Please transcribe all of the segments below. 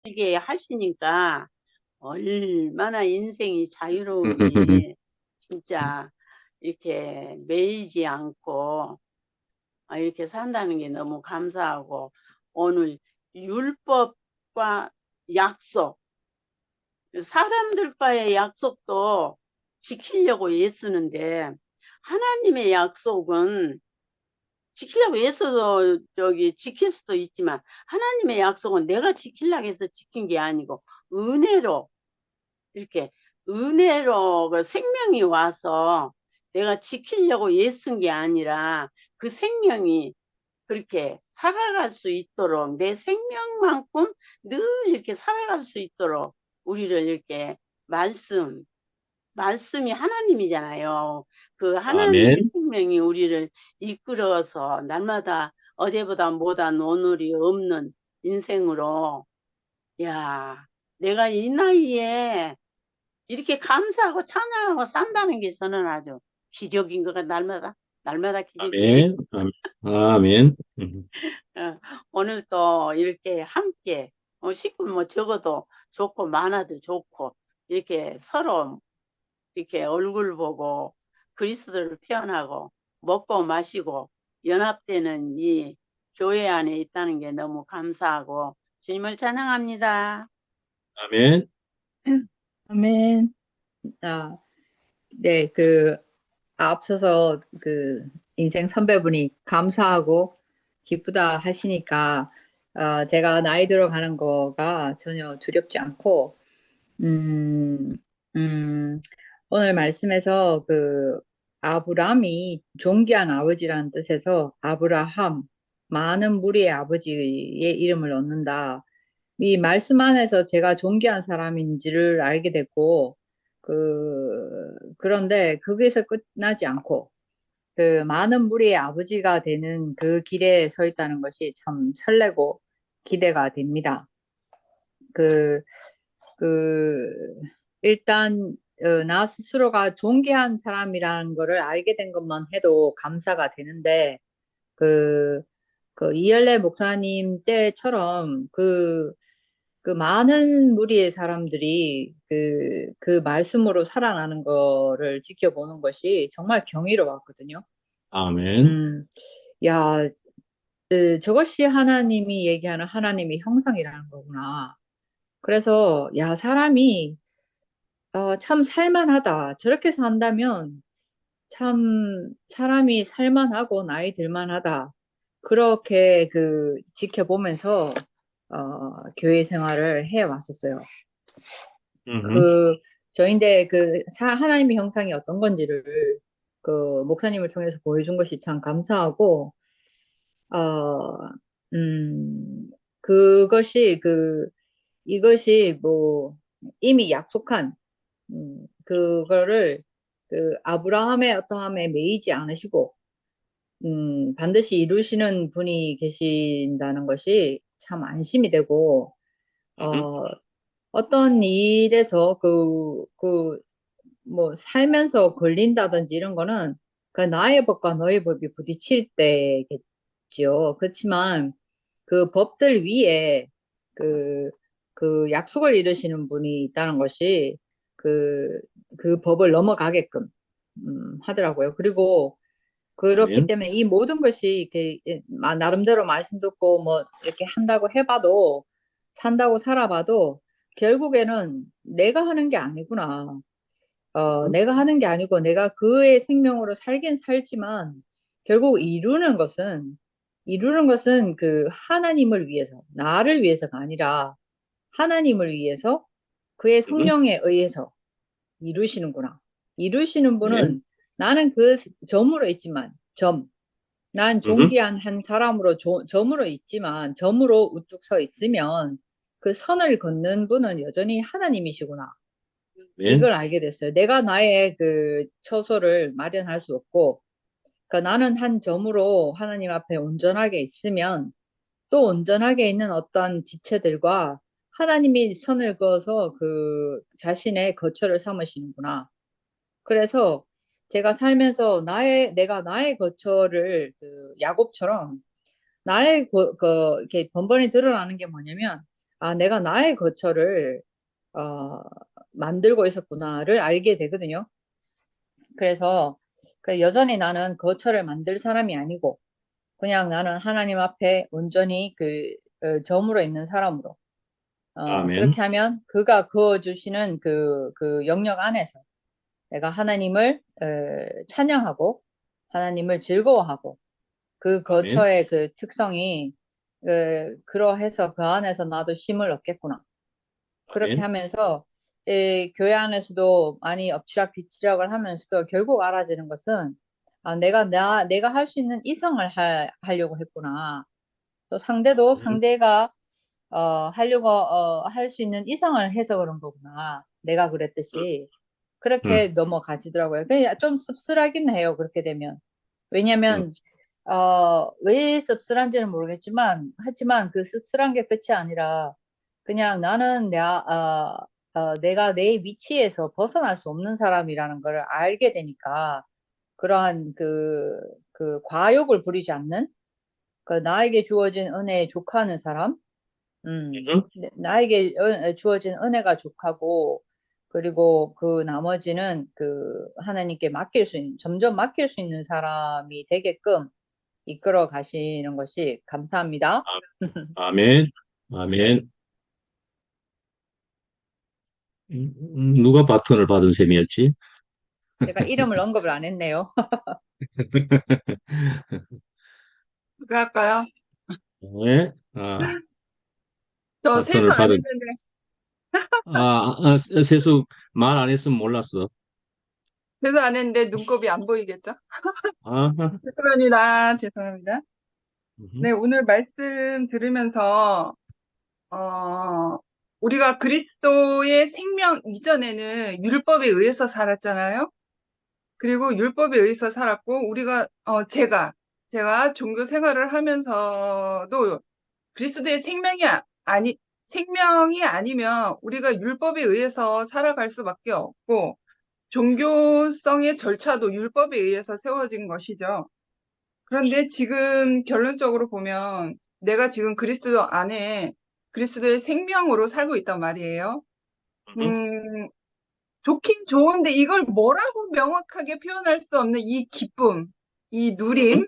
이게 하시니까 얼마나 인생이 자유로운지 진짜 이렇게 매이지 않고 이렇게 산다는 게 너무 감사하고 오늘 율법과 약속, 사람들과의 약속도 지키려고 애쓰는데 하나님의 약속은 지키려고 애써도 저기 지킬 수도 있지만 하나님의 약속은 내가 지키려고 해서 지킨 게 아니고 은혜로 이렇게 은혜로 그 생명이 와서 내가 지키려고 애쓴 게 아니라 그 생명이 그렇게 살아갈 수 있도록 내 생명만큼 늘 이렇게 살아갈 수 있도록 우리를 이렇게 말씀이 하나님이잖아요. 그 하나님의 아멘. 생명이 우리를 이끌어서 날마다 어제보다 못한 오늘이 없는 인생으로 야, 내가 이 나이에 이렇게 감사하고 찬양하고 산다는 게 저는 아주 기적인 것 같아. 날마다 기적이에요. 아멘. 아멘. 아멘. 어, 오늘 또 이렇게 함께, 10분 뭐 적어도 좋고 많아도 좋고, 이렇게 서로 이렇게 얼굴 보고 그리스도를 표현하고 먹고 마시고 연합되는 이 교회 안에 있다는 게 너무 감사하고 주님을 찬양합니다. 아멘. 아멘. 아, 네, 앞서서 인생 선배분이 감사하고 기쁘다 하시니까, 제가 나이 들어가는 거가 전혀 두렵지 않고, 음, 음, 오늘 말씀에서 아브람이 존귀한 아버지라는 뜻에서 아브라함, 많은 무리의 아버지의 이름을 얻는다. 이 말씀 안에서 제가 존귀한 사람인지를 알게 됐고, 그런데 거기서 끝나지 않고, 많은 무리의 아버지가 되는 그 길에 서 있다는 것이 참 설레고 기대가 됩니다. 그, 그, 일단, 나 스스로가 존귀한 사람이라는 거를 알게 된 것만 해도 감사가 되는데, 그, 이열래 목사님 때처럼 그 많은 무리의 사람들이 그 말씀으로 살아나는 거를 지켜보는 것이 정말 경이로웠거든요. 아멘. 음, 야, 저것이 하나님이 얘기하는 하나님의 형상이라는 거구나. 그래서, 야, 사람이, 참 살만하다. 저렇게 산다면 참 사람이 살만하고 나이 들만하다. 그렇게 지켜보면서, 교회 생활을 해 왔었어요. 음. 그, 저인데 하나님의 형상이 어떤 건지를 목사님을 통해서 보여준 것이 참 감사하고, 어, 그것이 이것이 뭐 이미 약속한, 그거를 아브라함의 어떠함에 매이지 않으시고, 반드시 이루시는 분이 계신다는 것이 참 안심이 되고, 음. 어, 어떤 일에서 뭐 살면서 걸린다든지 이런 거는 나의 법과 너의 법이 부딪힐 때겠지요. 그렇지만 그 법들 위에 그, 그 약속을 이루시는 분이 있다는 것이 그, 그 법을 넘어가게끔 하더라고요. 그리고 그렇기 아멘. 때문에 이 모든 것이 이렇게 나름대로 말씀 듣고 뭐 이렇게 한다고 해봐도 산다고 살아봐도 결국에는 내가 하는 게 아니구나. 음. 내가 하는 게 아니고 내가 그의 생명으로 살긴 살지만 결국 이루는 것은 그 하나님을 위해서 나를 위해서가 아니라 하나님을 위해서 그의 음. 성령에 의해서 이루시는구나. 이루시는 아멘. 분은 나는 그 점으로 있지만 난 음. 존귀한 한 사람으로 점으로 있지만 점으로 우뚝 서 있으면 그 선을 걷는 분은 여전히 하나님이시구나. 아멘. 이걸 알게 됐어요. 내가 나의 처소를 마련할 수 없고, 그러니까 나는 한 점으로 하나님 앞에 온전하게 있으면 또 온전하게 있는 어떤 지체들과 하나님이 선을 그어서 그 자신의 거처를 삼으시는구나. 그래서 제가 살면서 내가 나의 거처를 야곱처럼 이렇게 번번이 드러나는 게 뭐냐면 내가 나의 거처를 어, 만들고 있었구나를 알게 되거든요. 그래서 여전히 나는 거처를 만들 사람이 아니고 그냥 나는 하나님 앞에 온전히 점으로 있는 사람으로 아멘. 그렇게 하면 그가 그어주시는 그 영역 안에서 내가 하나님을 찬양하고 하나님을 즐거워하고 그 아멘. 거처의 그 특성이 그러해서 그 안에서 나도 쉼을 얻겠구나. 그렇게 아멘. 하면서 교회 안에서도 많이 엎치락 뒤치락을 하면서도 결국 알아지는 것은 내가 할 수 있는 이상을 하려고 했구나. 또 상대도 상대가 하려고 할 수 있는 이상을 해서 그런 거구나. 내가 그랬듯이 그렇게 음, 넘어가지더라고요. 그냥 좀 씁쓸하긴 해요. 그렇게 되면. 음, 왜냐면 왜 씁쓸한지는 모르겠지만 하지만 그 씁쓸한 게 끝이 아니라 그냥 나는 내가 내 위치에서 벗어날 수 없는 사람이라는 걸 알게 되니까 그러한 그 과욕을 부리지 않는 그 나에게 주어진 은혜에 족하는 사람, 음. 나에게 주어진 은혜가 족하고 그리고 그 나머지는 그 하나님께 점점 맡길 수 있는 사람이 되게끔 이끌어 가시는 것이 감사합니다. 아멘. 아멘. 누가 바톤을 받은 셈이었지? 제가 이름을 언급을 안 했네요. 누가 할까요? 네. 저 세수 바톤을 안 받은, 했는데, 세수 말 안 했으면 몰랐어. 세수 안 했는데 눈곱이 안 보이겠죠? 아, 죄송합니다. 죄송합니다. 네, 음, 오늘 말씀 들으면서, 어, 우리가 그리스도의 생명 이전에는 율법에 의해서 살았잖아요? 그리고 율법에 의해서 살았고, 제가 종교 생활을 하면서도 그리스도의 생명이 아니면 우리가 율법에 의해서 살아갈 수밖에 없고, 종교성의 절차도 율법에 의해서 세워진 것이죠. 그런데 지금 결론적으로 보면 내가 지금 그리스도 안에 그리스도의 생명으로 살고 있단 말이에요. 음, 음, 좋긴 좋은데 이걸 뭐라고 명확하게 표현할 수 없는 이 기쁨, 이 누림, 음,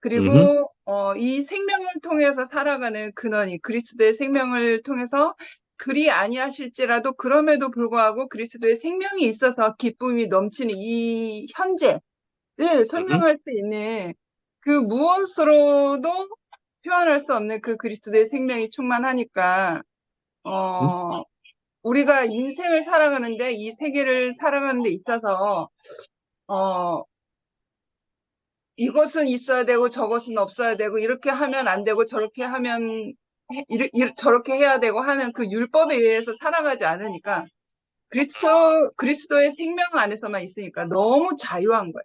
그리고 이 생명을 통해서 살아가는 근원이 그리스도의 생명을 통해서 그리 아니하실지라도 그럼에도 불구하고 그리스도의 생명이 있어서 기쁨이 넘치는 이 현재를 음, 설명할 수 있는 그 무엇으로도 표현할 수 없는 그 그리스도의 생명이 충만하니까 음, 어, 우리가 인생을 살아가는데 이 세계를 살아가는 데 있어서 어, 이것은 있어야 되고 저것은 없어야 되고 이렇게 하면 안 되고 저렇게 하면 저렇게 해야 되고 하는 그 율법에 의해서 살아가지 않으니까 그리스도의 생명 안에서만 있으니까 너무 자유한 거예요.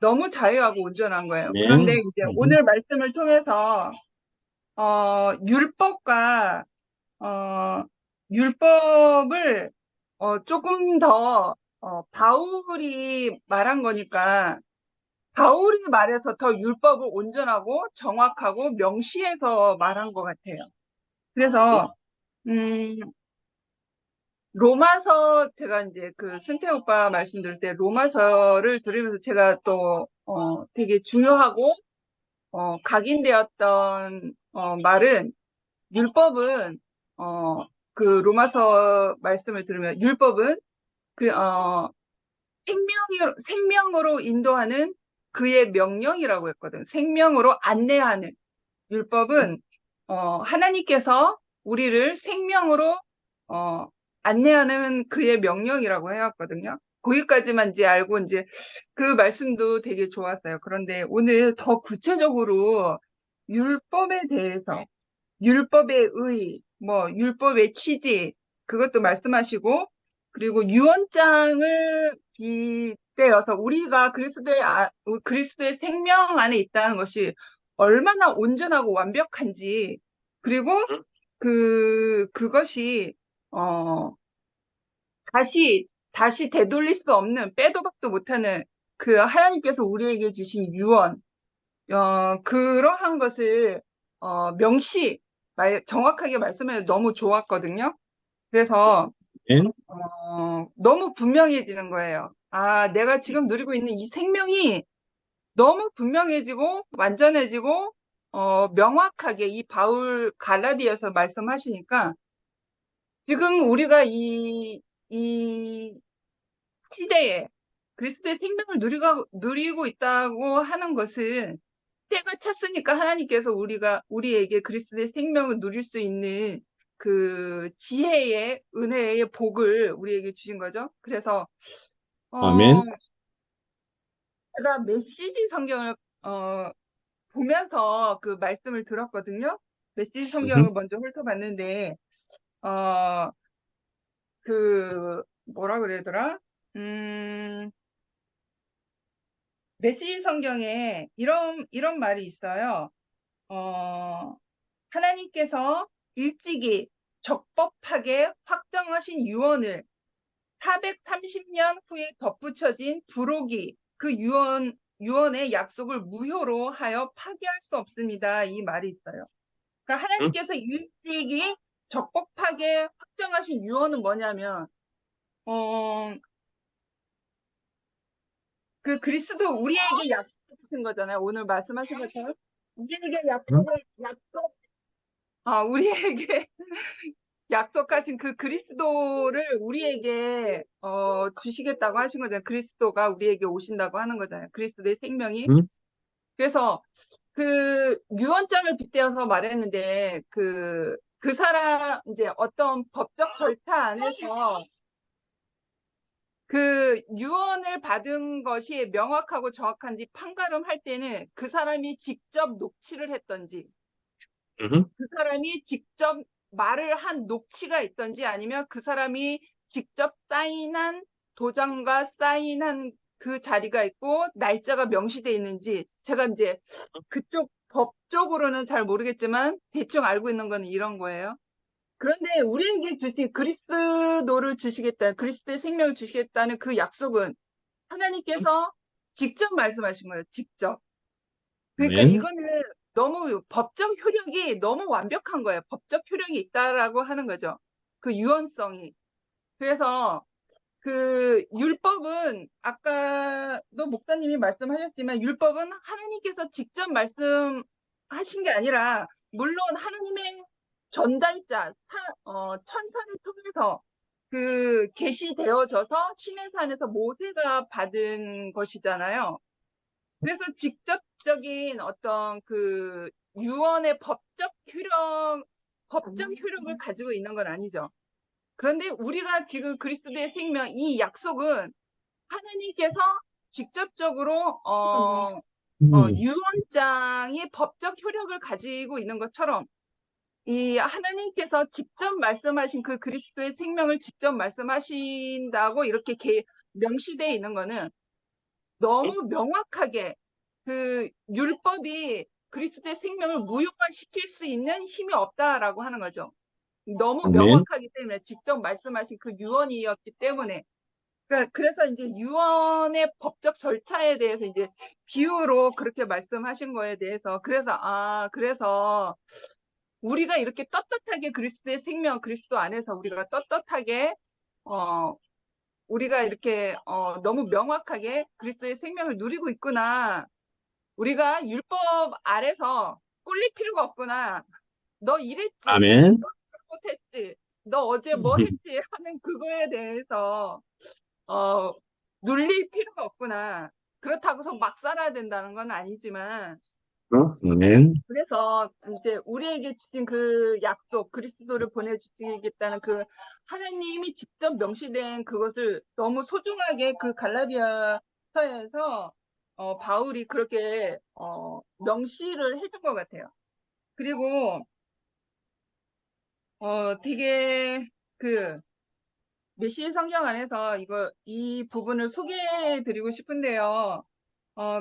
너무 자유하고 온전한 거예요. 그런데 아멘. 이제 오늘 말씀을 통해서 율법과 어, 율법을 조금 더 바울이 말한 거니까 바울이 말해서 더 율법을 온전하고 정확하고 명시해서 말한 것 같아요. 그래서 음, 로마서 제가 이제 그 순태 오빠 말씀 들을 때 로마서를 들으면서 제가 또 되게 중요하고 각인되었던 말은 율법은 그 로마서 말씀을 들으면 율법은 그 생명으로 인도하는 그의 명령이라고 했거든. 생명으로 안내하는 율법은 하나님께서 우리를 생명으로 안내하는 그의 명령이라고 해왔거든요. 거기까지만 이제 알고 이제 그 말씀도 되게 좋았어요. 그런데 오늘 더 구체적으로 율법에 대해서 율법의 율법의 취지, 그것도 말씀하시고, 그리고 유언장을 빗대어서 우리가 그리스도의 생명 안에 있다는 것이 얼마나 온전하고 완벽한지, 그리고 그것이, 다시 되돌릴 수 없는, 빼도 박도 못하는 그 하나님께서 우리에게 주신 유언, 그러한 것을, 명시, 정확하게 말씀해 너무 좋았거든요. 그래서 아멘. 너무 분명해지는 거예요. 아, 내가 지금 누리고 있는 이 생명이 너무 분명해지고 완전해지고 명확하게 이 바울 갈라디아서 말씀하시니까 지금 우리가 이 시대에 그리스도의 생명을 누리고 있다고 하는 것은 때가 찼으니까 하나님께서 우리에게 그리스도의 생명을 누릴 수 있는 그 지혜의 은혜의 복을 우리에게 주신 거죠. 그래서 아멘. 제가 메시지 성경을 보면서 그 말씀을 들었거든요. 메시지 성경을 먼저 훑어봤는데 그 뭐라 그러더라? 메시지 성경에 이런 말이 있어요. 하나님께서 일찍이 적법하게 확정하신 유언을 430년 후에 덧붙여진 부록이 그 유언의 약속을 무효로 하여 파기할 수 없습니다. 이 말이 있어요. 그러니까 하나님께서 일찍이 적법하게 확정하신 유언은 뭐냐면 그 그리스도 우리에게 약속하신 거잖아요. 오늘 말씀하신 것처럼 우리에게 우리에게 약속하신 그 그리스도를 우리에게 주시겠다고 하신 거잖아요. 그리스도가 우리에게 오신다고 하는 거잖아요. 그리스도의 생명이. 그래서 그 유언장을 빗대어서 말했는데 그 사람 이제 어떤 법적 절차 안에서 그 유언을 받은 것이 명확하고 정확한지 판가름할 때는 그 사람이 직접 녹취를 했던지 그 사람이 직접 말을 한 녹취가 있던지 아니면 그 사람이 직접 사인한 도장과 사인한 그 자리가 있고 날짜가 명시되어 있는지 제가 이제 그쪽 법적으로는 잘 모르겠지만 대충 알고 있는 건 이런 거예요. 그런데 우리에게 주신 그리스도를 주시겠다, 그리스도의 생명을 주시겠다는 그 약속은 하나님께서 직접 말씀하신 거예요. 직접. 그러니까 아멘. 이거는 너무 법적 효력이 너무 완벽한 거예요. 법적 효력이 있다라고 하는 거죠. 그 유언성이. 그래서 그 율법은 아까도 목사님이 말씀하셨지만 율법은 하나님께서 직접 말씀하신 게 아니라 물론 하나님의 전달자 천사를 통해서 그 계시되어져서 시내산에서 모세가 받은 것이잖아요. 그래서 직접적인 어떤 그 유언의 법적 효력을 가지고 있는 건 아니죠. 그런데 우리가 지금 그리스도의 생명, 이 약속은 하나님께서 직접적으로 유언장이 법적 효력을 가지고 있는 것처럼 이 하나님께서 직접 말씀하신 그 그리스도의 생명을 직접 말씀하신다고 이렇게 명시되어 있는 거는 너무 명확하게 그 율법이 그리스도의 생명을 무효화시킬 수 있는 힘이 없다라고 하는 거죠. 너무 아멘. 명확하기 때문에 직접 말씀하신 그 유언이었기 때문에 그래서 이제 유언의 법적 절차에 대해서 이제 비유로 그렇게 말씀하신 거에 대해서 그래서 우리가 이렇게 떳떳하게 그리스도의 생명 그리스도 안에서 우리가 떳떳하게 우리가 이렇게 너무 명확하게 그리스도의 생명을 누리고 있구나. 우리가 율법 아래서 꿀릴 필요가 없구나. 너 이랬지. 아멘. 너 잘못했지. 너 어제 뭐 했지 하는 그거에 대해서 눌릴 필요가 없구나. 그렇다고서 막 살아야 된다는 건 아니지만 아멘. 그래서 이제 우리에게 주신 그 약속, 그리스도를 보내주시겠다는 그 하나님이 직접 명시된 그것을 너무 소중하게 그 갈라디아서에서 바울이 그렇게 명시를 해준 것 같아요. 그리고 되게 그 메시지 성경 안에서 이 부분을 소개해 드리고 싶은데요.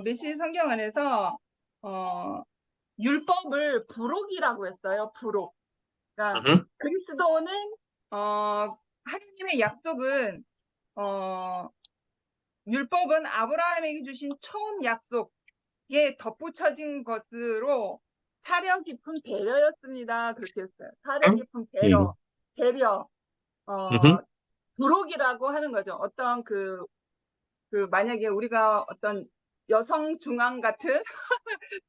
메시지 성경 안에서 율법을 부록이라고 했어요. 부록. 그러니까 그리스도는 하나님의 약속은 율법은 아브라함에게 주신 처음 약속에 덧붙여진 것으로 사려 깊은 배려였습니다. 그렇게 했어요. 사려 깊은 배려, 배려, 음흠. 부록이라고 하는 거죠. 어떤 만약에 우리가 어떤 여성 중앙 같은,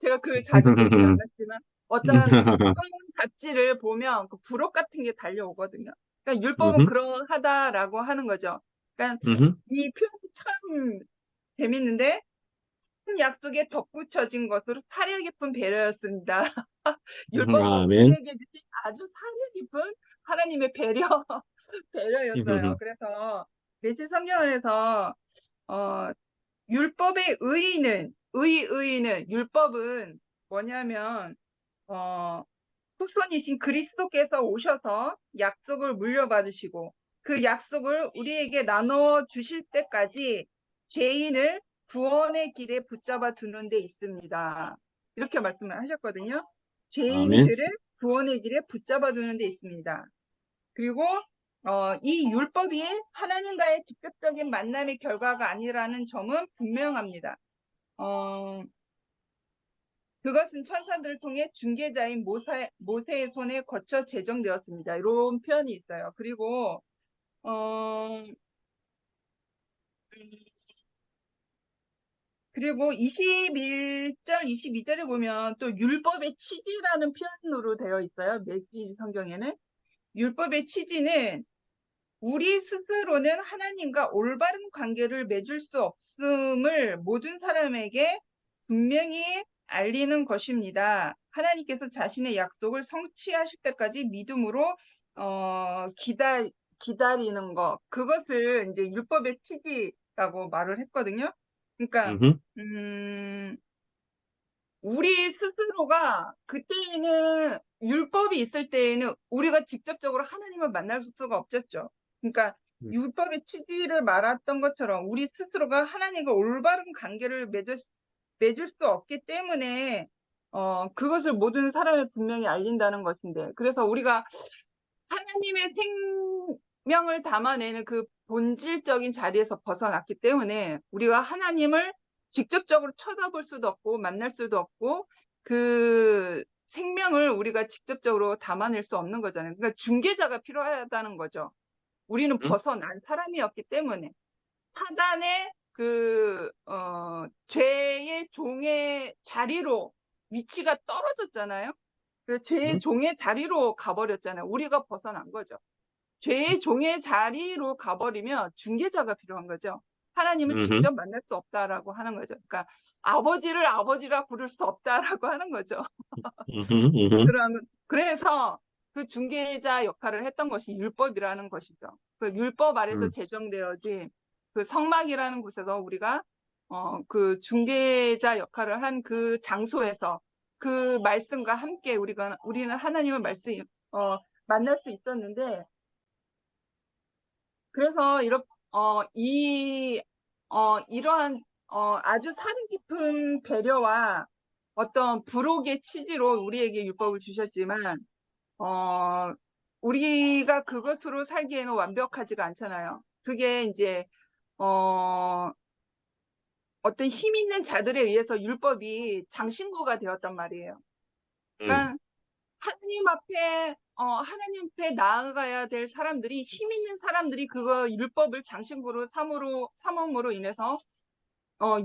제가 글 자주 보진 않았지만, 어떤 두꺼운 잡지를 보면 그 부록 같은 게 달려오거든요. 그러니까 율법은 음흠. 그러하다라고 하는 거죠. 그러니까 음흠. 이 표현이 참 재밌는데, 큰 약속에 덧붙여진 것으로 사려 깊은 배려였습니다. 율법은 아멘. 우리에게 주신 아주 사려 깊은 하나님의 배려, 배려였어요. 그래서 매시 성경에서 율법의 의의는 율법은 뭐냐면 후손이신 그리스도께서 오셔서 약속을 물려받으시고 그 약속을 우리에게 나눠 주실 때까지 죄인을 구원의 길에 붙잡아 두는 데 있습니다. 이렇게 말씀을 하셨거든요. 아멘. 죄인들을 구원의 길에 붙잡아 두는 데 있습니다. 그리고 이 율법이 하나님과의 직접적인 만남의 결과가 아니라는 점은 분명합니다. 그것은 천사들을 통해 중개자인 모세의 손에 거쳐 제정되었습니다. 이런 표현이 있어요. 그리고 그리고 21절, 22절에 보면 또 율법의 취지라는 표현으로 되어 있어요. 메시지 성경에는. 율법의 취지는 우리 스스로는 하나님과 올바른 관계를 맺을 수 없음을 모든 사람에게 분명히 알리는 것입니다. 하나님께서 자신의 약속을 성취하실 때까지 믿음으로 기다리는 것. 그것을 이제 율법의 취지라고 말을 했거든요. 그러니까 우리 스스로가 그때에는 율법이 있을 때에는 우리가 직접적으로 하나님을 만날 수가 없었죠. 그러니까 율법의 취지를 말했던 것처럼 우리 스스로가 하나님과 올바른 관계를 맺을 수 없기 때문에 그것을 모든 사람에 분명히 알린다는 것인데 그래서 우리가 하나님의 생명을 담아내는 그 본질적인 자리에서 벗어났기 때문에 우리가 하나님을 직접적으로 쳐다볼 수도 없고 만날 수도 없고 그 생명을 우리가 직접적으로 담아낼 수 없는 거잖아요. 그러니까 중개자가 필요하다는 거죠. 우리는 벗어난 사람이었기 때문에 사단의 죄의 종의 자리로 위치가 떨어졌잖아요. 그 죄의 종의 자리로 가버렸잖아요. 우리가 벗어난 거죠. 죄의 종의 자리로 가버리면 중개자가 필요한 거죠. 하나님은 직접 만날 수 없다라고 하는 거죠. 그러니까 아버지를 아버지라 부를 수 없다라고 하는 거죠. 그래서 그 중개자 역할을 했던 것이 율법이라는 것이죠. 그 율법 아래서 제정되어진 그 성막이라는 곳에서 우리가 그 중개자 역할을 한 그 장소에서 그 말씀과 함께 우리는 하나님의 말씀 만날 수 있었는데 그래서 이러한 아주 사려 깊은 배려와 어떤 부록의 취지로 우리에게 율법을 주셨지만 우리가 그것으로 살기에는 완벽하지가 않잖아요. 그게 이제 어떤 힘 있는 자들에 의해서 율법이 장신구가 되었단 말이에요. 그러니까 하나님 앞에 나아가야 될 사람들이 힘 있는 사람들이 그거 율법을 장신구로 삼음으로 인해서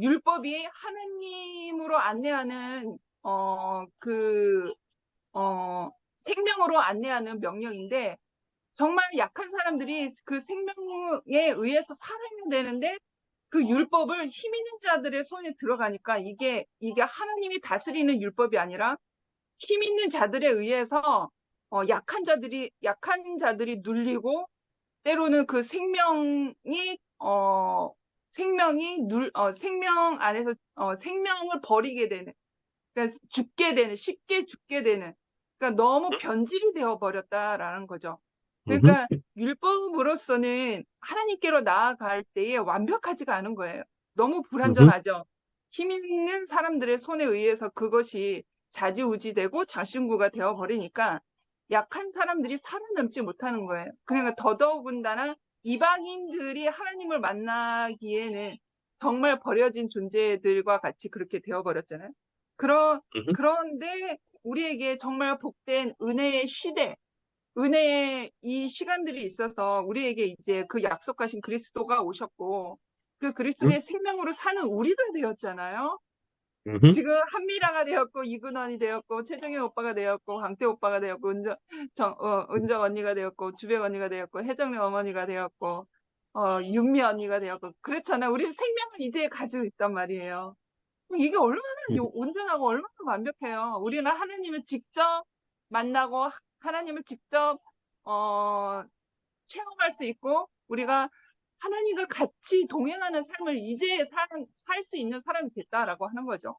율법이 하나님으로 안내하는 생명으로 안내하는 명령인데 정말 약한 사람들이 그 생명에 의해서 살아야 되는데 그 율법을 힘 있는 자들의 손에 들어가니까 이게 하나님이 다스리는 율법이 아니라 힘 있는 자들에 의해서 약한 자들이 눌리고 때로는 그 생명 안에서 생명을 버리게 되는 그러니까 쉽게 죽게 되는 그러니까 너무 변질이 되어 버렸다라는 거죠. 그러니까 율법으로서는 하나님께로 나아갈 때에 완벽하지가 않은 거예요. 너무 불완전하죠. 힘 있는 사람들의 손에 의해서 그것이 좌지우지되고 장신구가 되어버리니까 약한 사람들이 살아남지 못하는 거예요. 그러니까 더더군다나 이방인들이 하나님을 만나기에는 정말 버려진 존재들과 같이 그렇게 되어버렸잖아요. 그런데 우리에게 정말 복된 은혜의 시대, 은혜의 이 시간들이 있어서 우리에게 이제 그 약속하신 그리스도가 오셨고, 그 그리스도의 생명으로 사는 우리가 되었잖아요. 지금 한미라가 되었고, 이근원이 되었고, 최정현 오빠가 되었고, 강태 오빠가 되었고, 은정 언니가 되었고, 주백 언니가 되었고, 혜정이 어머니가 되었고, 윤미 언니가 되었고, 그렇잖아요. 우리 생명을 이제 가지고 있단 말이에요. 이게 얼마나 온전하고 얼마나 완벽해요. 우리는 하나님을 직접 만나고, 하나님을 직접, 체험할 수 있고, 우리가 하나님과 같이 동행하는 삶을 이제 살 수 있는 사람이 됐다라고 하는 거죠.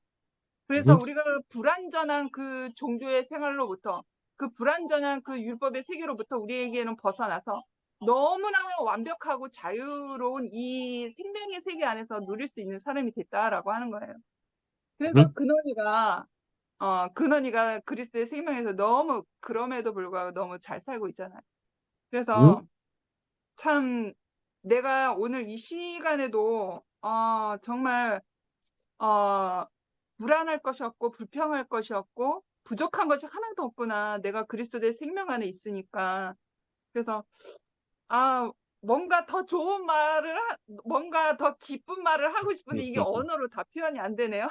그래서 우리가 불완전한 그 종교의 생활로부터, 그 불완전한 그 율법의 세계로부터 우리에게는 벗어나서 너무나 완벽하고 자유로운 이 생명의 세계 안에서 누릴 수 있는 사람이 됐다라고 하는 거예요. 그래서 근원이가 그리스도의 생명에서 너무, 그럼에도 불구하고 너무 잘 살고 있잖아요. 그래서 참 내가 오늘 이 시간에도 정말 불안할 것이 없고 불평할 것이 없고 부족한 것이 하나도 없구나. 내가 그리스도의 생명 안에 있으니까. 그래서 뭔가 더 좋은 말을 뭔가 더 기쁜 말을 하고 싶은데 이게 언어로 다 표현이 안 되네요.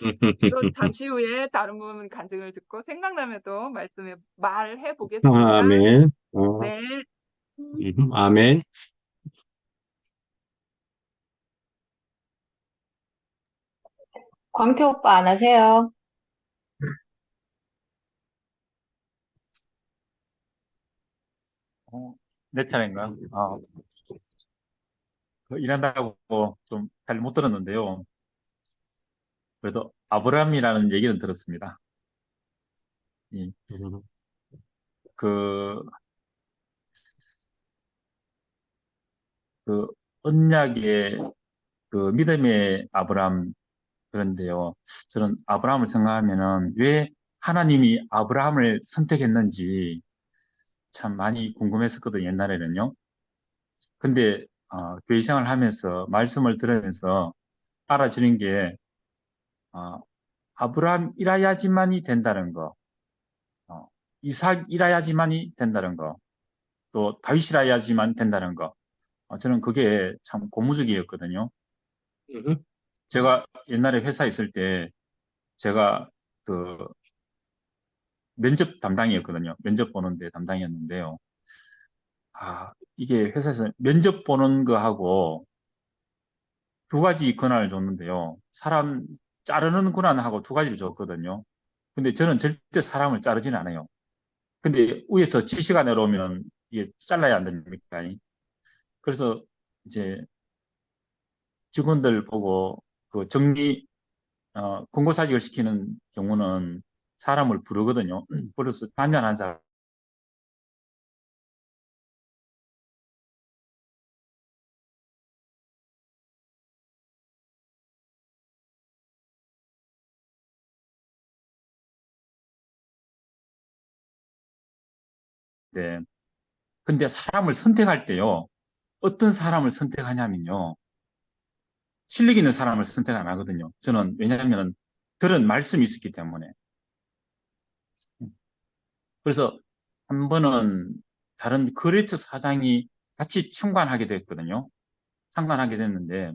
또 잠시 후에 다른 부분 간증을 듣고 생각나면 또 말해 보겠습니다. 아멘. 네. 아멘. 광태 오빠 안 하세요? 내 차례인가? 일한다고 좀 잘 못 들었는데요. 그래도 아브라함이라는 얘기는 들었습니다. 이, 그, 그 언약의 그 믿음의 아브라함, 그런데요. 저는 아브라함을 생각하면은 왜 하나님이 아브라함을 선택했는지 참 많이 궁금했었거든요, 옛날에는요. 근데 교회 생활을 하면서 말씀을 들으면서 알아지는 게 아브라함이라야지만이 된다는 거, 이삭이라야지만이 된다는 거, 또 다윗이라야지만 된다는 거. 저는 그게 참 고무적이었거든요. 제가 옛날에 회사에 있을 때 제가 그 면접 담당이었거든요. 면접 보는데 담당이었는데요. 이게 회사에서 면접 보는 거하고 두 가지 권한을 줬는데요. 사람 자르는 권한하고 두 가지를 줬거든요. 근데 저는 절대 사람을 자르진 않아요. 근데 위에서 지시가 내려오면 이게 잘라야 안 됩니까? 그래서 이제 직원들 보고 그 권고사직을 시키는 경우는 사람을 부르거든요. 불러서 한잔 한사 네. 근데 사람을 선택할 때요. 어떤 사람을 선택하냐면요. 실력 있는 사람을 선택 안 하거든요. 저는 왜냐하면 들은 말씀이 있었기 때문에. 그래서 한 번은 다른 거래처 사장이 같이 참관하게 됐거든요. 참관하게 됐는데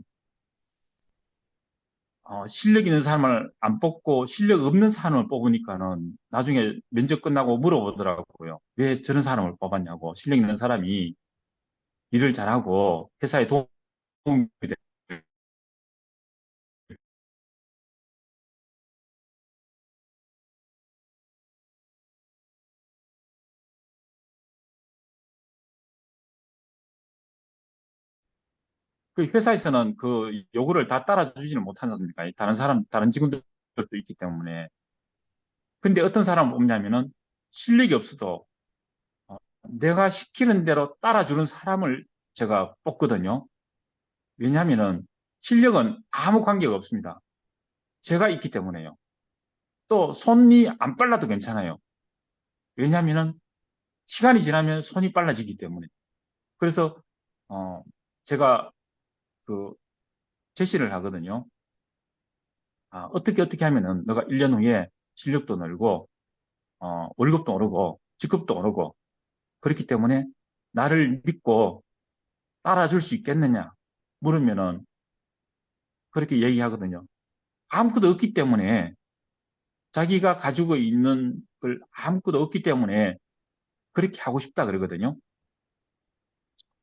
실력 있는 사람을 안 뽑고 실력 없는 사람을 뽑으니까는 나중에 면접 끝나고 물어보더라고요. 왜 저런 사람을 뽑았냐고. 실력 있는 사람이 일을 잘하고 회사에 도움이 돼. 그 회사에서는 그 요구를 다 따라주지는 못하지 않습니까? 다른 직원들도 있기 때문에. 근데 어떤 사람을 뽑냐면은 실력이 없어도 내가 시키는 대로 따라주는 사람을 제가 뽑거든요. 왜냐하면은 실력은 아무 관계가 없습니다. 제가 있기 때문에요. 또 손이 안 빨라도 괜찮아요. 왜냐하면은 시간이 지나면 손이 빨라지기 때문에. 그래서 제가 그 제시를 하거든요. 어떻게 하면은 너가 1년 후에 실력도 늘고 월급도 오르고 직급도 오르고 그렇기 때문에 나를 믿고 따라줄 수 있겠느냐 물으면은 그렇게 얘기하거든요. 아무것도 없기 때문에 자기가 가지고 있는 걸 아무것도 없기 때문에 그렇게 하고 싶다 그러거든요.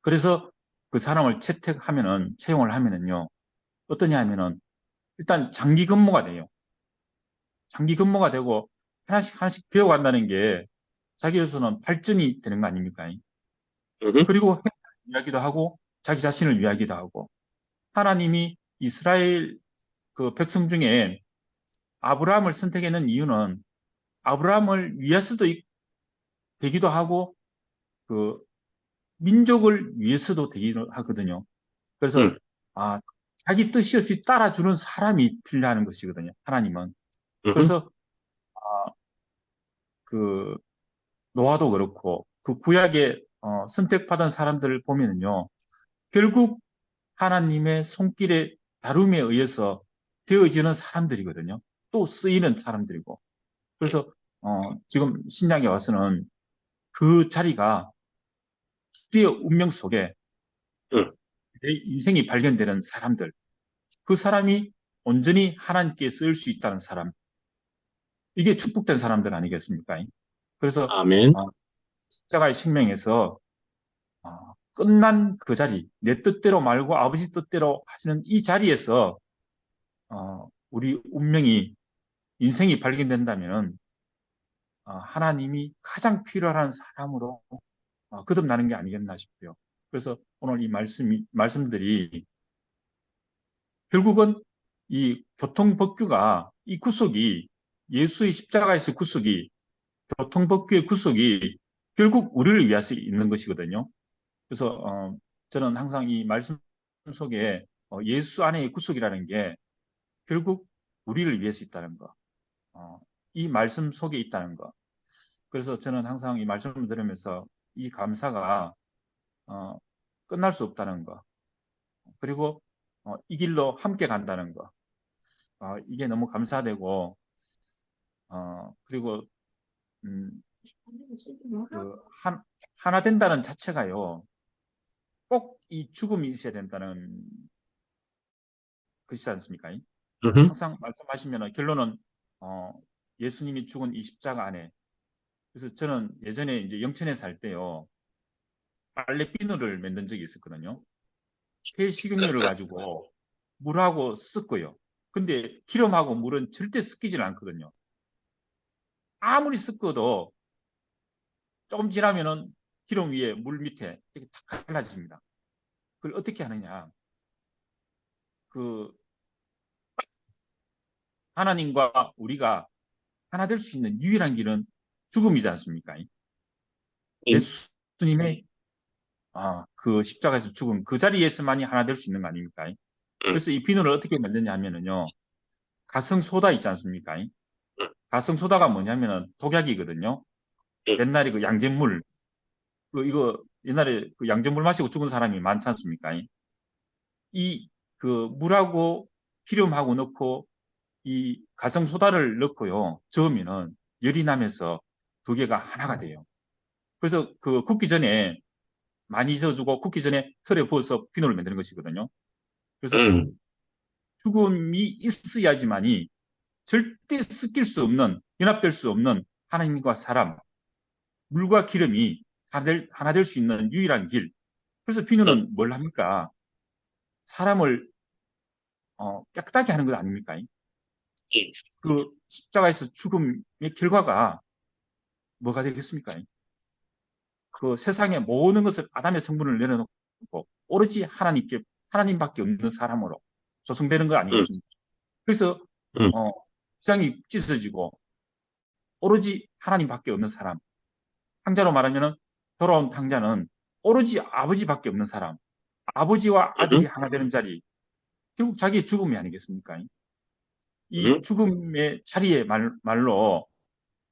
그래서 그 사람을 채용을 하면은요, 어떠냐 하면은 일단 장기 근무가 돼요. 장기 근무가 되고 하나씩 하나씩 배워간다는 게 자기로서는 발전이 되는 거 아닙니까? 그리고 이야기도 하고 자기 자신을 위하기도 하고 하나님이 이스라엘 그 백성 중에 아브라함을 선택했는 이유는 아브라함을 위해서도 되기도 하고 그 민족을 위해서도 되기도 하거든요. 그래서 아, 자기 뜻이 없이 따라주는 사람이 필요한 것이거든요. 하나님은. 그래서 그 노아도 그렇고 그 구약에 선택받은 사람들을 보면은요. 결국 하나님의 손길의 다름에 의해서 되어지는 사람들이거든요. 또 쓰이는 사람들이고. 그래서 지금 신약에 와서는 그 자리가 우리의 운명 속에 내 인생이 발견되는 사람들, 그 사람이 온전히 하나님께 쓰일 수 있다는 사람, 이게 축복된 사람들 아니겠습니까? 그래서 아멘. 십자가의 생명에서 끝난 그 자리, 내 뜻대로 말고 아버지 뜻대로 하시는 이 자리에서 우리 운명이 인생이 발견된다면 하나님이 가장 필요한 사람으로 거듭나는 게 아니겠나 싶고요. 그래서 오늘 이 말씀들이 결국은 이 교통법규가 이 구속이 예수의 십자가에서 구속이 교통법규의 구속이 결국 우리를 위해서 있는 것이거든요. 그래서 저는 항상 이 말씀 속에 예수 안의 구속이라는 게 결국 우리를 위해서 있다는 거, 이 말씀 속에 있다는 거. 그래서 저는 항상 이 말씀을 들으면서 이 감사가 끝날 수 없다는 거, 그리고 이 길로 함께 간다는 거, 이게 너무 감사되고, 그리고 그 하나 된다는 자체가요, 꼭 이 죽음이 있어야 된다는 것이지 않습니까? 항상 말씀하시면 결론은 예수님이 죽은 이 십자가 안에. 그래서 저는 예전에 이제 영천에 살 때요, 빨래 비누를 만든 적이 있었거든요. 폐식용유를 가지고 물하고 섞어요. 근데 기름하고 물은 절대 섞이질 않거든요. 아무리 섞어도 조금 지나면은 기름 위에 물 밑에 이렇게 탁 갈라집니다. 그걸 어떻게 하느냐? 그 하나님과 우리가 하나 될 수 있는 유일한 길은 죽음이지 않습니까? 예수님의 그 십자가에서 죽은 그 자리에서만이 하나 될 수 있는 거 아닙니까? 그래서 이 비누를 어떻게 만드냐 하면은요, 가성소다 있지 않습니까? 가성소다가 뭐냐면은 독약이거든요. 옛날에 그 양잿물, 이거 옛날에 그 양잿물 마시고 죽은 사람이 많지 않습니까? 이 그 물하고 기름하고 넣고 이 가성소다를 넣고요, 저으면은 열이 나면서 두 개가 하나가 돼요. 그래서 그 굽기 전에 많이 저어주고 굽기 전에 털에 부어서 비누를 만드는 것이거든요. 그래서 죽음이 있어야지만이 절대 섞일 수 없는, 연합될 수 없는 하나님과 사람, 물과 기름이 하나 될 수 있는 유일한 길. 그래서 비누는 뭘 합니까? 사람을 깨끗하게 하는 것 아닙니까? 그 십자가에서 죽음의 결과가 뭐가 되겠습니까? 그 세상의 모든 것을 아담의 성분을 내려놓고 오로지 하나님밖에 없는 사람으로 조성되는 거 아니겠습니까? 그래서 세상이 찢어지고 오로지 하나님밖에 없는 사람. 탕자로 말하면은 돌아온 탕자는 오로지 아버지밖에 없는 사람. 아버지와 아들이 하나 되는 자리. 결국 자기의 죽음이 아니겠습니까? 이 죽음의 자리에 말로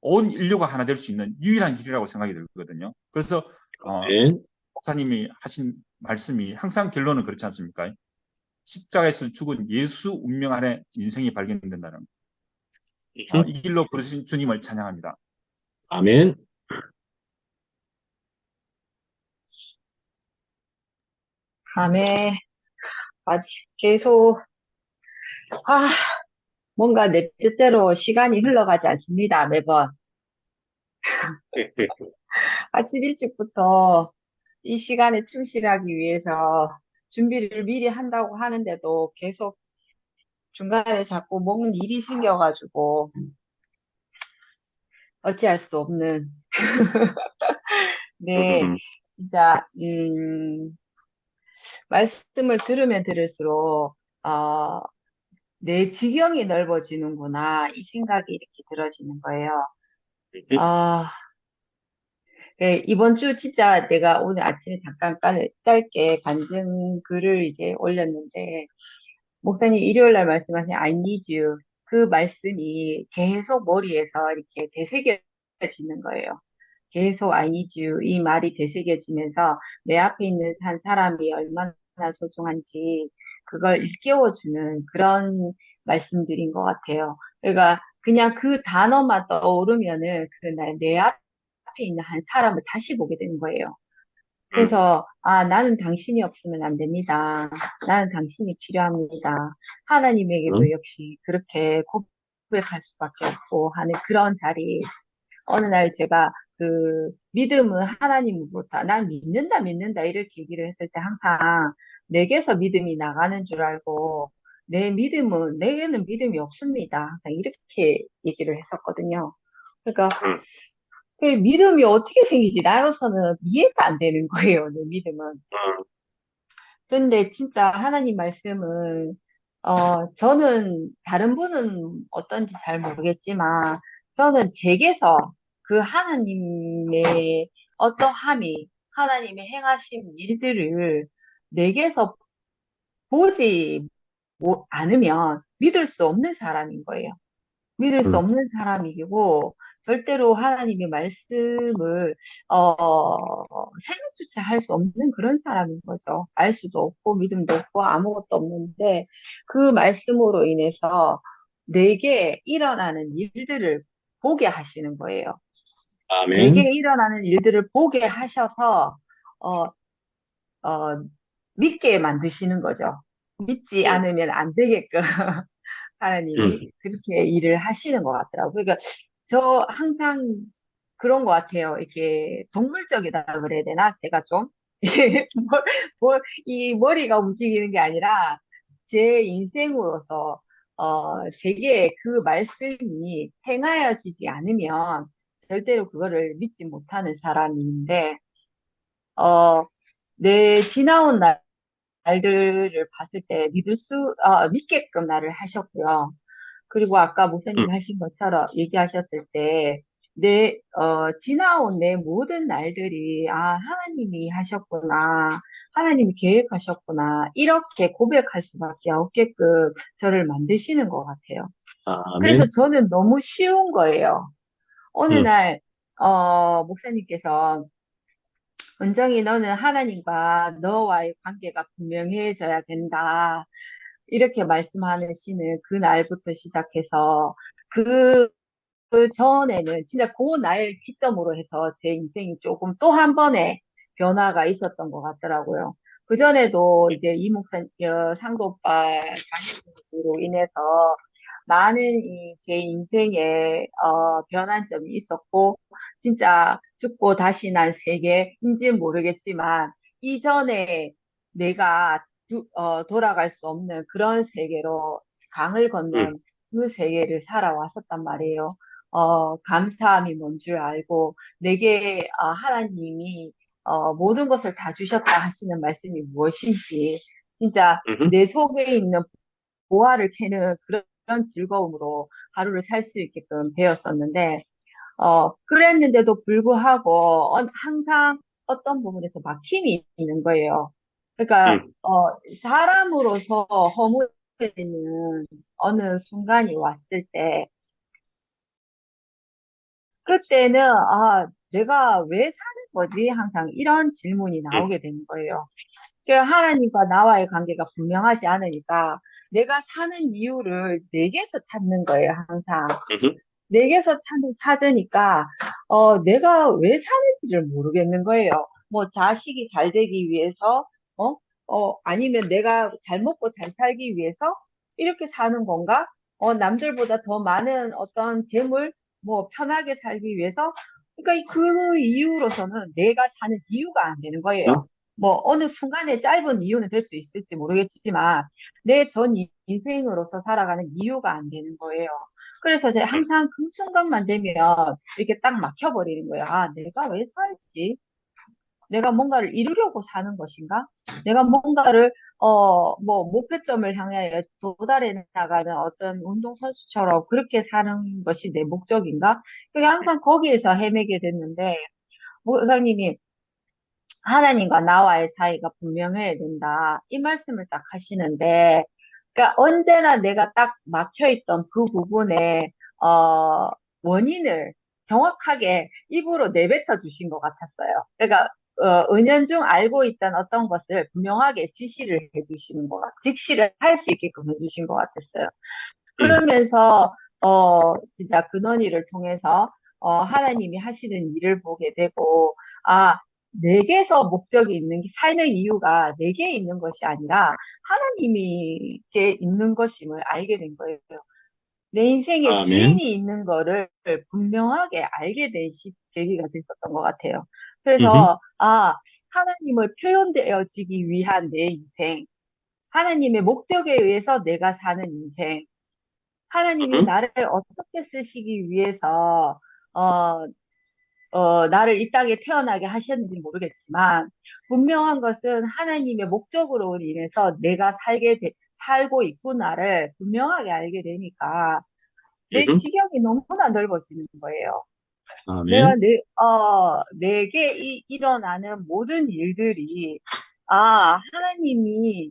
온 인류가 하나 될 수 있는 유일한 길이라고 생각이 들거든요. 그래서 목사님이 하신 말씀이 항상 결론은 그렇지 않습니까? 십자가에서 죽은 예수 운명 안에 인생이 발견된다는 이 길로 부르신 주님을 찬양합니다. 아멘. 다음에 아직 계속 아, 뭔가 내 뜻대로 시간이 흘러가지 않습니다. 매번 아침 일찍부터 이 시간에 충실하기 위해서 준비를 미리 한다고 하는데도 계속 중간에 자꾸 먹는 일이 생겨가지고 어찌할 수 없는 네, 진짜 말씀을 들으면 들을수록 어, 내 지경이 넓어지는구나 이 생각이 이렇게 들어지는 거예요. 아, 네, 이번 주 진짜 내가 오늘 아침에 잠깐 짧게 간증 글을 이제 올렸는데 목사님 일요일 날 말씀하신 I need you 그 말씀이 계속 머리에서 이렇게 되새겨지는 거예요. 계속 I need you 이 말이 되새겨지면서 내 앞에 있는 한 사람이 얼마나 소중한지 그걸 일깨워주는 그런 말씀들인 것 같아요. 그러니까 그냥 그 단어만 떠오르면은 그날 내 앞에 있는 한 사람을 다시 보게 되는 거예요. 그래서 나는 당신이 없으면 안 됩니다. 나는 당신이 필요합니다. 하나님에게도 역시 그렇게 고백할 수밖에 없고 하는 그런 자리. 어느 날 제가 그 믿음은 하나님으로부터 난 믿는다 이렇게 얘기를 했을 때 항상 내게서 믿음이 나가는 줄 알고 내게는 믿음이 없습니다. 항상 이렇게 얘기를 했었거든요. 그러니까 그 믿음이 어떻게 생기지? 나로서는 이해가 안 되는 거예요, 내 믿음은. 근데 진짜 하나님 말씀은, 저는, 다른 분은 어떤지 잘 모르겠지만, 저는 제게서 그 하나님의 어떠함이, 하나님의 행하신 일들을 내게서 보지 않으면 믿을 수 없는 사람인 거예요. 믿을 수 없는 사람이고 절대로 하나님의 말씀을 생각조차 할 수 없는 그런 사람인 거죠. 알 수도 없고 믿음도 없고 아무것도 없는데 그 말씀으로 인해서 내게 일어나는 일들을 보게 하시는 거예요. 내게 아멘. 일어나는 일들을 보게 하셔서 어, 어, 믿게 만드시는 거죠. 믿지 않으면 안 되게끔 하나님이 그렇게 일을 하시는 것 같더라고요. 그러니까 저 항상 그런 것 같아요. 이렇게 동물적이다 그래야 되나? 제가 좀 이게 이 머리가 움직이는 게 아니라 제 인생으로서 제게 그 말씀이 행하여지지 않으면 절대로 그거를 믿지 못하는 사람인데 어, 내 지나온 날들을 봤을 때 믿게끔 나를 하셨고요. 그리고 아까 목사님 하신 것처럼 얘기하셨을 때, 지나온 내 모든 날들이, 하나님이 하셨구나. 하나님이 계획하셨구나. 이렇게 고백할 수밖에 없게끔 저를 만드시는 것 같아요. 그래서 아멘. 저는 너무 쉬운 거예요. 어느 음. 날, 목사님께서 은정이 너는 하나님과 너와의 관계가 분명해져야 된다. 이렇게 말씀하시는 그 날부터 시작해서 그 전에는 진짜 그 날 기점으로 해서 제 인생이 조금 또 한 번의 변화가 있었던 것 같더라고요. 그 전에도 이제 이 상도 오빠 강의로 인해서 많은 제 인생에 변환점이 있었고 진짜 죽고 다시 난 세계인지 모르겠지만 이전에 내가 돌아갈 수 없는 그런 세계로 강을 건넌 그 세계를 살아왔었단 말이에요. 감사함이 뭔 줄 알고 내게 하나님이 모든 것을 다 주셨다 하시는 말씀이 무엇인지 진짜 내 속에 있는 보화를 캐는 그런 즐거움으로 하루를 살 수 있게끔 되었었는데 그랬는데도 불구하고 항상 어떤 부분에서 막힘이 있는 거예요. 그러니까 사람으로서 허무해지는 어느 순간이 왔을 때 그때는 내가 왜 사는 거지? 항상 이런 질문이 나오게 되는 거예요. 그러니까 하나님과 나와의 관계가 분명하지 않으니까 내가 사는 이유를 내게서 찾는 거예요, 항상. 내게서 찾으니까, 내가 왜 사는지를 모르겠는 거예요. 뭐, 자식이 잘 되기 위해서, 어, 아니면 내가 잘 먹고 잘 살기 위해서 이렇게 사는 건가? 남들보다 더 많은 어떤 재물, 뭐, 편하게 살기 위해서. 그러니까 그 이유로서는 내가 사는 이유가 안 되는 거예요. 뭐, 어느 순간에 짧은 이유는 될 수 있을지 모르겠지만, 내 전 인생으로서 살아가는 이유가 안 되는 거예요. 그래서 제가 항상 그 순간만 되면 이렇게 딱 막혀버리는 거예요. 아, 내가 왜 살지? 내가 뭔가를 이루려고 사는 것인가? 내가 뭔가를, 뭐, 목표점을 향하여 도달해 나가는 어떤 운동선수처럼 그렇게 사는 것이 내 목적인가? 그게 항상 거기에서 헤매게 됐는데, 목사님이 하나님과 나와의 사이가 분명해야 된다. 이 말씀을 딱 하시는데, 그러니까 언제나 내가 딱 막혀있던 그 부분에, 원인을 정확하게 입으로 내뱉어 주신 것 같았어요. 그러니까, 은연중 알고 있던 어떤 것을 분명하게 지시를 해주시는 직시를 할 수 있게끔 해주신 것 같았어요. 그러면서 진짜 근원이를 통해서 하나님이 하시는 일을 보게 되고 아 내게서 목적이 있는 게 삶의 이유가 내게 있는 것이 아니라 하나님께 있는 것임을 알게 된 거예요. 내 인생에 아멘. 주인이 있는 거를 분명하게 알게 된 계기가 됐었던 것 같아요. 그래서 하나님을 표현되어지기 위한 내 인생, 하나님의 목적에 의해서 내가 사는 인생, 하나님이 나를 어떻게 쓰시기 위해서, 어, 나를 이 땅에 태어나게 하셨는지 모르겠지만, 분명한 것은 하나님의 목적으로 인해서 내가 살고 있구나를 분명하게 알게 되니까, 내 지경이 너무나 넓어지는 거예요. 아멘. 내게 일어나는 모든 일들이, 하나님이,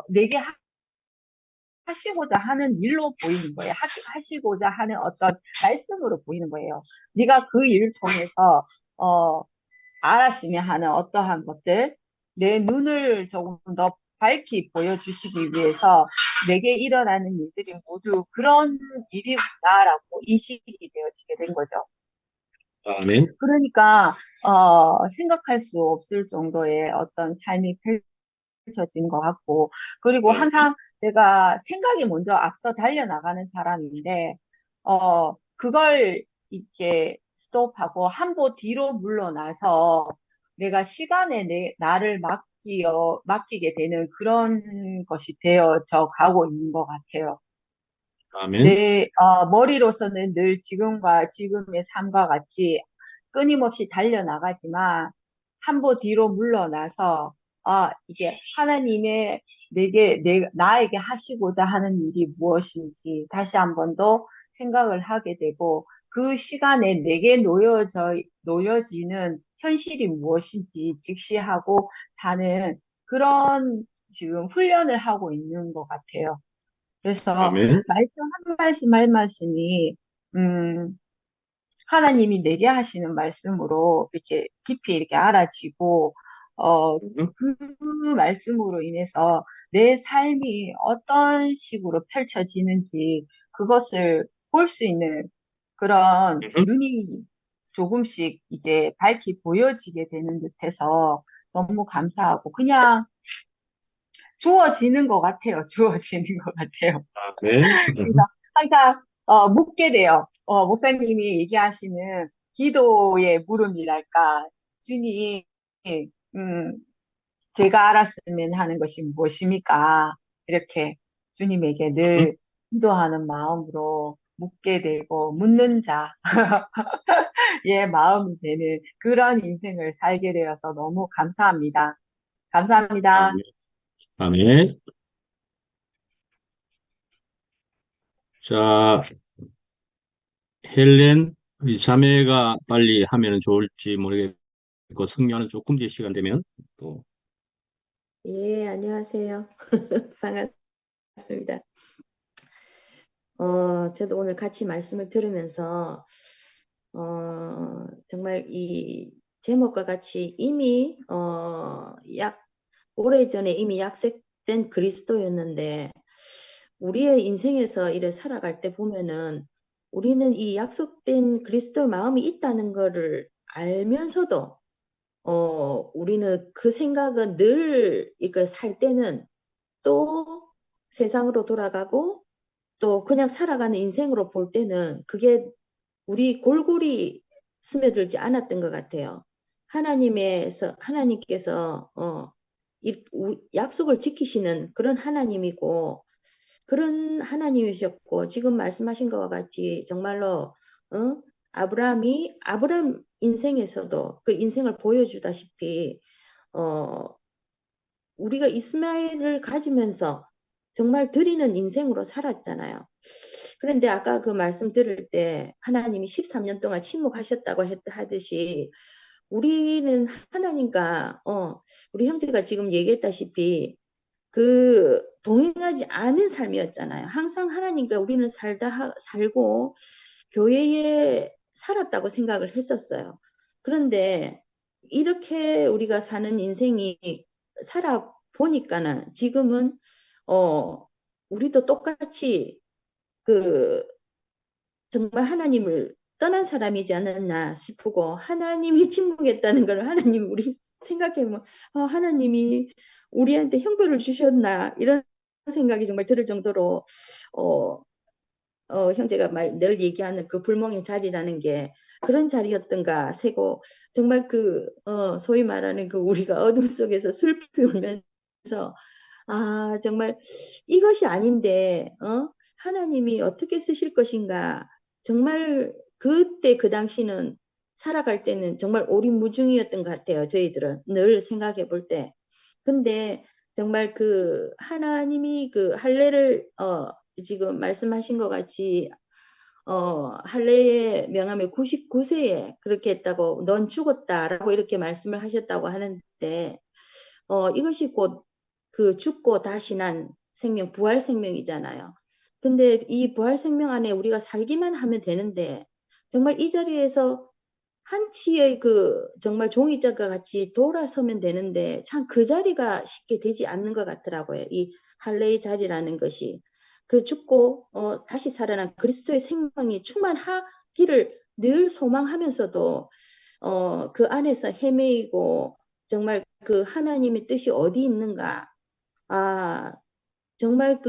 내게 하시고자 하는 일로 보이는 거예요. 하시고자 하는 어떤 말씀으로 보이는 거예요. 네가 그 일을 통해서 알았으면 하는 어떠한 것들, 내 눈을 조금 더 밝히 보여주시기 위해서 내게 일어나는 일들이 모두 그런 일이구나라고 인식이 되어지게 된 거죠. 아멘. 그러니까 생각할 수 없을 정도의 어떤 삶이 펼쳐진 것 같고, 그리고 항상 제가 생각이 먼저 앞서 달려나가는 사람인데, 그걸 이렇게 스톱하고 한 보 뒤로 물러나서 내가 시간에 나를 맡기게 되는 그런 것이 되어져 가고 있는 것 같아요. 아멘. 머리로서는 늘 지금의 삶과 같이 끊임없이 달려나가지만, 한 보 뒤로 물러나서, 이게 하나님의 나에게 하시고자 하는 일이 무엇인지 다시 한 번 더 생각을 하게 되고, 그 시간에 내게 놓여지는 현실이 무엇인지 직시하고 사는 그런 지금 훈련을 하고 있는 것 같아요. 그래서 아멘. 말씀 한 말씀 한 말씀이 하나님이 내게 하시는 말씀으로 이렇게 깊이 이렇게 알아지고 그 말씀으로 인해서 내 삶이 어떤 식으로 펼쳐지는지 그것을 볼 수 있는 그런 눈이 조금씩 이제 밝히 보여지게 되는 듯해서 너무 감사하고 그냥 주어지는 것 같아요. 주어지는 것 같아요. 아멘. 그래서 항상 묻게 돼요. 목사님이 얘기하시는 기도의 물음이랄까. 주님, 음, 제가 알았으면 하는 것이 무엇입니까? 이렇게 주님에게 늘 기도하는 마음으로 묻게 되고 묻는 자의 마음이 되는 그런 인생을 살게 되어서 너무 감사합니다. 감사합니다. 아멘. 아멘. 자, 헬렌, 우리 자매가 빨리 하면 좋을지 모르겠고, 성녀는 조금 뒤에 시간 되면 또. 예, 안녕하세요. 반갑습니다. 저도 오늘 같이 말씀을 들으면서, 정말 이 제목과 같이 이미, 오래전에 이미 약색된 그리스도였는데, 우리의 인생에서 이를 살아갈 때 보면은, 우리는 이 약속된 그리스도의 마음이 있다는 거를 알면서도 우리는 그 생각은 늘 이걸 살 때는 또 세상으로 돌아가고 또 그냥 살아가는 인생으로 볼 때는 그게 우리 골골이 스며들지 않았던 것 같아요. 하나님께서 약속을 지키시는 그런 하나님이고 그런 하나님이셨고 지금 말씀하신 것과 같이 정말로 아브라함 인생에서도 그 인생을 보여주다시피 우리가 이스마엘을 가지면서 정말 드리는 인생으로 살았잖아요. 그런데 아까 그 말씀 들을 때 하나님이 13년 동안 침묵하셨다고 하듯이 우리는 하나님과 우리 형제가 지금 얘기했다시피 그 동행하지 않은 삶이었잖아요. 항상 하나님과 우리는 살고 교회에 살았다고 생각을 했었어요. 그런데 이렇게 우리가 사는 인생이 살아보니까는 지금은 우리도 똑같이 그 정말 하나님을 떠난 사람이지 않았나 싶고 하나님이 침묵했다는 걸 하나님 우리 생각해보면 하나님이 우리한테 형벌을 주셨나 이런 생각이 정말 들을 정도로 형제가 늘 얘기하는 그 불멍의 자리라는 게 그런 자리였던가 세고 정말 소위 말하는 그 우리가 어둠 속에서 슬피 울면서 정말 이것이 아닌데 하나님이 어떻게 쓰실 것인가 정말 그때 그 당시는 살아갈 때는 정말 오리무중이었던 것 같아요. 저희들은 늘 생각해 볼 때. 근데 정말 그 하나님이 그 할례를 지금 말씀하신 것 같이 할례의 명함에 99세에 그렇게 했다고 넌 죽었다라고 이렇게 말씀을 하셨다고 하는데 이것이 곧 그 죽고 다시 난 생명, 부활 생명이잖아요. 근데 이 부활 생명 안에 우리가 살기만 하면 되는데 정말 이 자리에서 한치의 그 정말 종이짝과 같이 돌아서면 되는데 참 그 자리가 쉽게 되지 않는 것 같더라고요. 이 할례의 자리라는 것이 그 죽고 다시 살아난 그리스도의 생명이 충만하기를 늘 소망하면서도 그 안에서 헤매이고 정말 그 하나님의 뜻이 어디 있는가 정말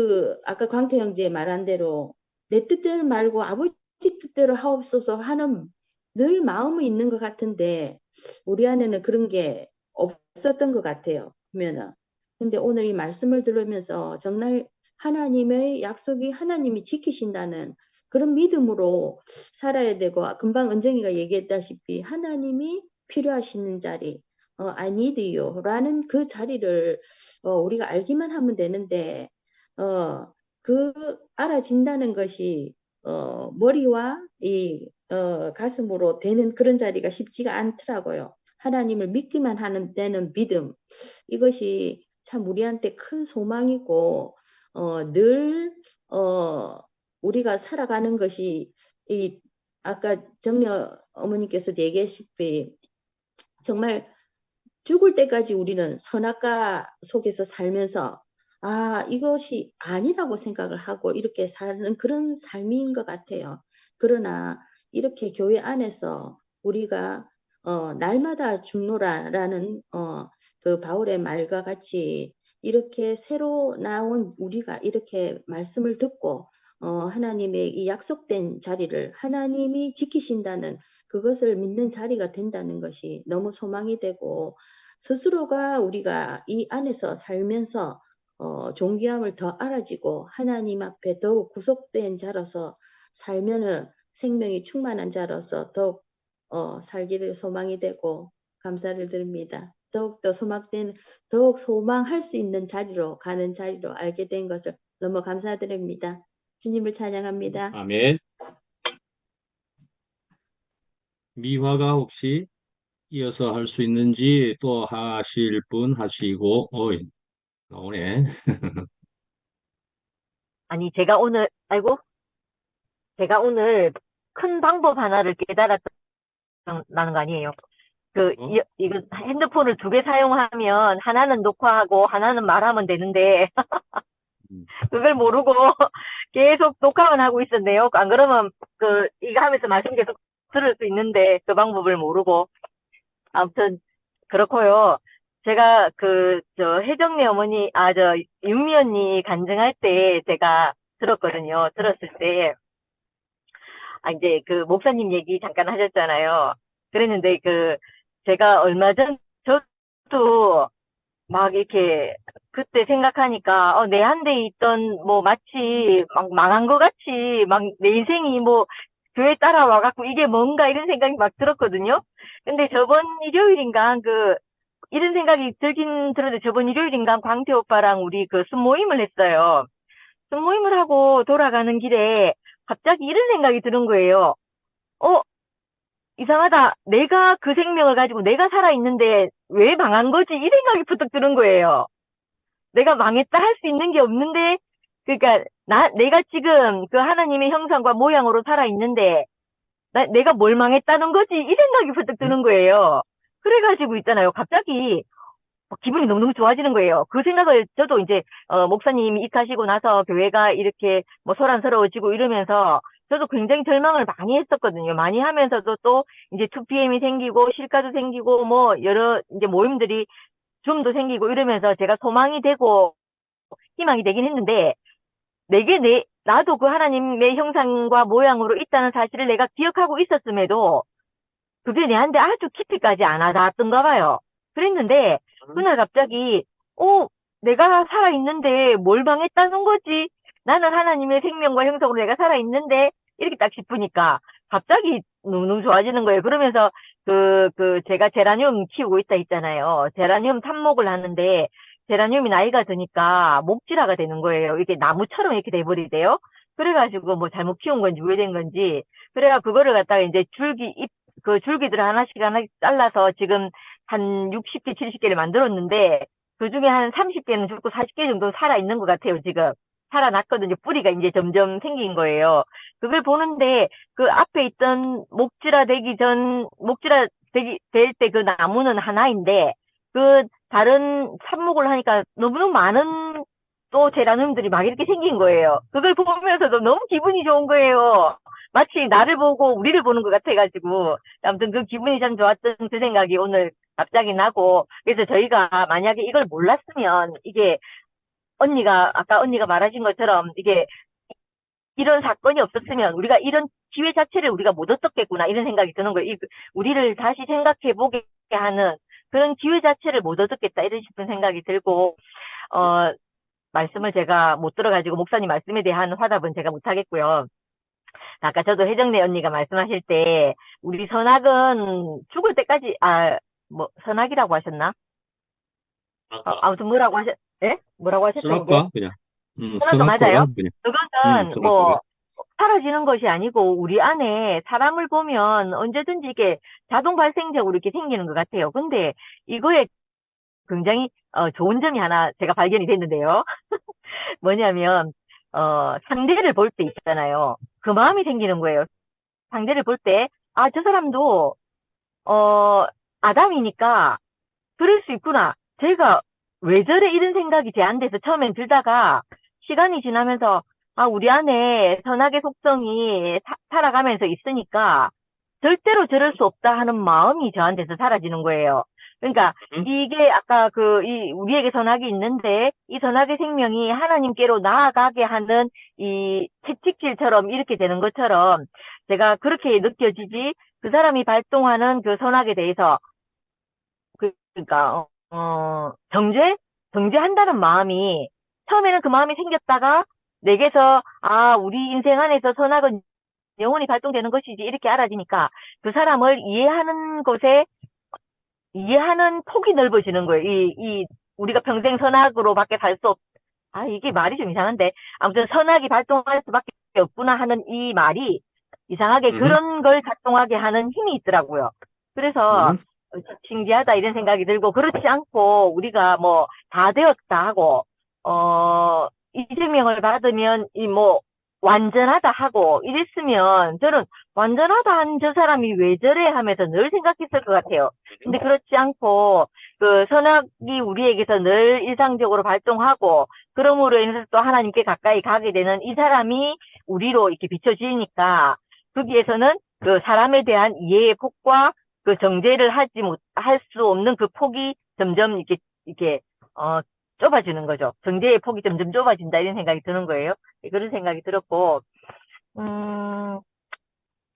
아까 광태 형제 말한 대로 내 뜻대로 말고 아버지 뜻대로 하옵소서 하는 늘 마음이 있는 것 같은데 우리 안에는 그런 게 없었던 것 같아요. 보면은. 근데 오늘 이 말씀을 들으면서 정말 하나님의 약속이 하나님이 지키신다는 그런 믿음으로 살아야 되고 금방 은정이가 얘기했다시피 하나님이 필요하시는 자리 I need you 라는 그 자리를 우리가 알기만 하면 되는데 알아진다는 것이 머리와 이 가슴으로 되는 그런 자리가 쉽지가 않더라고요. 하나님을 믿기만 하는 되는 믿음 이것이 참 우리한테 큰 소망이고 늘 우리가 살아가는 것이 아까 정려 어머니께서 얘기하시피 정말 죽을 때까지 우리는 선악과 속에서 살면서 이것이 아니라고 생각을 하고 이렇게 사는 그런 삶인 것 같아요. 그러나 이렇게 교회 안에서 우리가 날마다 죽노라라는 그 바울의 말과 같이 이렇게 새로 나온 우리가 이렇게 말씀을 듣고 하나님의 이 약속된 자리를 하나님이 지키신다는 그것을 믿는 자리가 된다는 것이 너무 소망이 되고 스스로가 우리가 이 안에서 살면서 존귀함을 더 알아지고 하나님 앞에 더욱 구속된 자로서 살면은 생명이 충만한 자로서 더욱 살기를 소망이 되고 감사를 드립니다. 더욱더 더욱 소망할 수 있는 자리로 가는 자리로 알게 된 것을 너무 감사드립니다. 주님을 찬양합니다. 아멘. 미화가 혹시 이어서 할 수 있는지 또 하실 분 하시고, 나오네. 아니, 제가 오늘 큰 방법 하나를 깨달았다는 거 아니에요. 이거 핸드폰을 2개 사용하면 하나는 녹화하고 하나는 말하면 되는데, 음. 그걸 모르고 계속 녹화만 하고 있었네요. 안 그러면 이거 하면서 말씀 계속 들을 수 있는데 그 방법을 모르고. 아무튼 그렇고요. 제가 혜정네 어머니, 윤미 언니 간증할 때 제가 들었거든요. 들었을 때, 이제 목사님 얘기 잠깐 하셨잖아요. 그랬는데 제가 얼마 전, 저도 막 이렇게 그때 생각하니까 내 한 대 있던 뭐 마치 막 망한 것 같이 막 내 인생이 뭐 교회 따라와 갖고 이게 뭔가 이런 생각이 막 들었거든요. 근데 저번 일요일인가 이런 생각이 들긴 들었는데 저번 일요일인가 광태 오빠랑 우리 순모임을 했어요. 순모임을 하고 돌아가는 길에 갑자기 이런 생각이 드는 거예요. 이상하다. 내가 그 생명을 가지고 내가 살아있는데 왜 망한 거지? 이 생각이 부쩍 드는 거예요. 내가 망했다 할 수 있는 게 없는데, 그러니까 내가 지금 그 하나님의 형상과 모양으로 살아있는데 내가 뭘 망했다는 거지? 이 생각이 부쩍 드는 거예요. 그래가지고 있잖아요. 갑자기 기분이 너무너무 좋아지는 거예요. 그 생각을 저도 이제 목사님이 입하시고 나서 교회가 이렇게 뭐 소란스러워지고 이러면서 저도 굉장히 절망을 많이 했었거든요. 많이 하면서도 또 이제 2PM이 생기고 실가도 생기고 뭐 여러 이제 모임들이 줌도 생기고 이러면서 제가 소망이 되고 희망이 되긴 했는데 나도 그 하나님의 형상과 모양으로 있다는 사실을 내가 기억하고 있었음에도 그게 내한테 아주 깊이까지 안 와닿았던가 봐요. 그랬는데 그날 갑자기 내가 살아있는데 뭘 망했다는 거지? 나는 하나님의 생명과 형상으로 내가 살아있는데 이렇게 딱 싶으니까 갑자기 너무너무 좋아지는 거예요. 그러면서 제가 제라늄 키우고 있다 했잖아요. 제라늄 삽목을 하는데 제라늄이 나이가 드니까 목질화가 되는 거예요. 이게 나무처럼 이렇게 돼버리대요. 그래가지고 뭐 잘못 키운 건지 왜 된 건지. 그래가 그거를 갖다가 이제 줄기들을 하나씩 잘라서 지금 한 60개, 70개를 만들었는데 그 중에 한 30개는 죽고 40개 정도 살아있는 것 같아요, 지금. 살아났거든요. 뿌리가 이제 점점 생긴 거예요. 그걸 보는데 그 앞에 있던 목질화 될 때 그 나무는 하나인데 다른 삽목을 하니까 너무너무 많은 또 제라늄들이 막 이렇게 생긴 거예요. 그걸 보면서도 너무 기분이 좋은 거예요. 마치 나를 보고 우리를 보는 것 같아가지고 아무튼 그 기분이 참 좋았던 그 생각이 오늘 갑자기 나고 그래서 저희가 만약에 이걸 몰랐으면 이게 아까 언니가 말하신 것처럼 이게 이런 사건이 없었으면 우리가 이런 기회 자체를 우리가 못 얻었겠구나 이런 생각이 드는 거예요. 우리를 다시 생각해 보게 하는 그런 기회 자체를 못 얻었겠다 이런 싶은 생각이 들고 말씀을 제가 못 들어가지고 목사님 말씀에 대한 화답은 제가 못 하겠고요. 아까 저도 혜정네 언니가 말씀하실 때 우리 선악은 죽을 때까지 선악이라고 하셨나? 아무튼 뭐라고 하셨죠? 선악과 그냥. 선악과 맞아요? 선악과가 그냥. 그것은 선악과가. 사라지는 것이 아니고 우리 안에 사람을 보면 언제든지 이게 자동 발생적으로 이렇게 생기는 것 같아요. 근데 이거에 굉장히 좋은 점이 하나 제가 발견이 됐는데요. 뭐냐면 상대를 볼 때 있잖아요. 그 마음이 생기는 거예요. 상대를 볼 때 저 사람도 아담이니까 그럴 수 있구나. 제가 왜 저래 이런 생각이 제 안에서 처음엔 들다가 시간이 지나면서 우리 안에 선악의 속성이 살아가면서 있으니까 절대로 저럴 수 없다 하는 마음이 저한테서 사라지는 거예요. 그러니까 이게 아까 우리에게 선악이 있는데 이 선악의 생명이 하나님께로 나아가게 하는 이 채찍질처럼 이렇게 되는 것처럼 제가 그렇게 느껴지지 그 사람이 발동하는 그 선악에 대해서 그러니까 정죄한다는 마음이 처음에는 그 마음이 생겼다가 내게서 우리 인생 안에서 선악은 영원히 발동되는 것이지 이렇게 알아지니까 그 사람을 이해하는 폭이 넓어지는 거예요. 우리가 평생 선악으로밖에 살 수 이게 말이 좀 이상한데 아무튼 선악이 발동할 수밖에 없구나 하는 이 말이 이상하게 그런 걸 작동하게 하는 힘이 있더라고요. 그래서 신기하다 이런 생각이 들고 그렇지 않고 우리가 뭐 다 되었다 하고 이 생명을 받으면 완전하다 하고 이랬으면 저는 완전하다 한 저 사람이 왜 저래 하면서 늘 생각했을 것 같아요. 근데 그렇지 않고 그 선악이 우리에게서 늘 일상적으로 발동하고 그러므로 인해서 또 하나님께 가까이 가게 되는 이 사람이 우리로 이렇게 비춰지니까 거기에서는 그 사람에 대한 이해의 폭과 그 정죄를 할 수 없는 그 폭이 점점 이렇게 좁아지는 거죠. 정죄의 폭이 점점 좁아진다 이런 생각이 드는 거예요. 그런 생각이 들었고,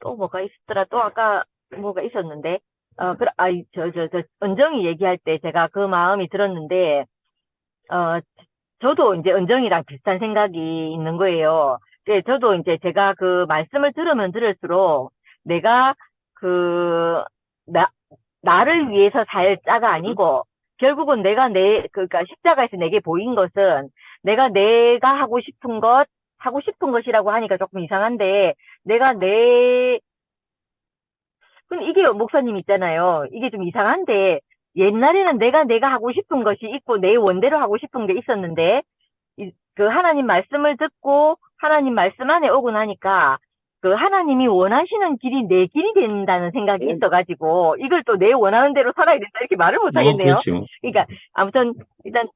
또 뭐가 있었더라. 또 아까 뭐가 있었는데, 은정이 얘기할 때 제가 그 마음이 들었는데, 저도 이제 은정이랑 비슷한 생각이 있는 거예요. 저도 이제 제가 그 말씀을 들으면 들을수록 내가 그, 나를 위해서 살 자가 아니고, 결국은 그러니까 십자가에서 내게 보인 것은 내가 하고 싶은 것이라고 하니까 조금 이상한데, 그럼 이게 목사님 있잖아요. 이게 좀 이상한데, 옛날에는 내가 하고 싶은 것이 있고 내 원대로 하고 싶은 게 있었는데, 그 하나님 말씀을 듣고 하나님 말씀 안에 오고 나니까 그 하나님이 원하시는 길이 내 길이 된다는 생각이 있어가지고 이걸 또 내 원하는 대로 살아야 된다 이렇게 말을 못 하겠네요. 그렇죠. 그러니까 아무튼 일단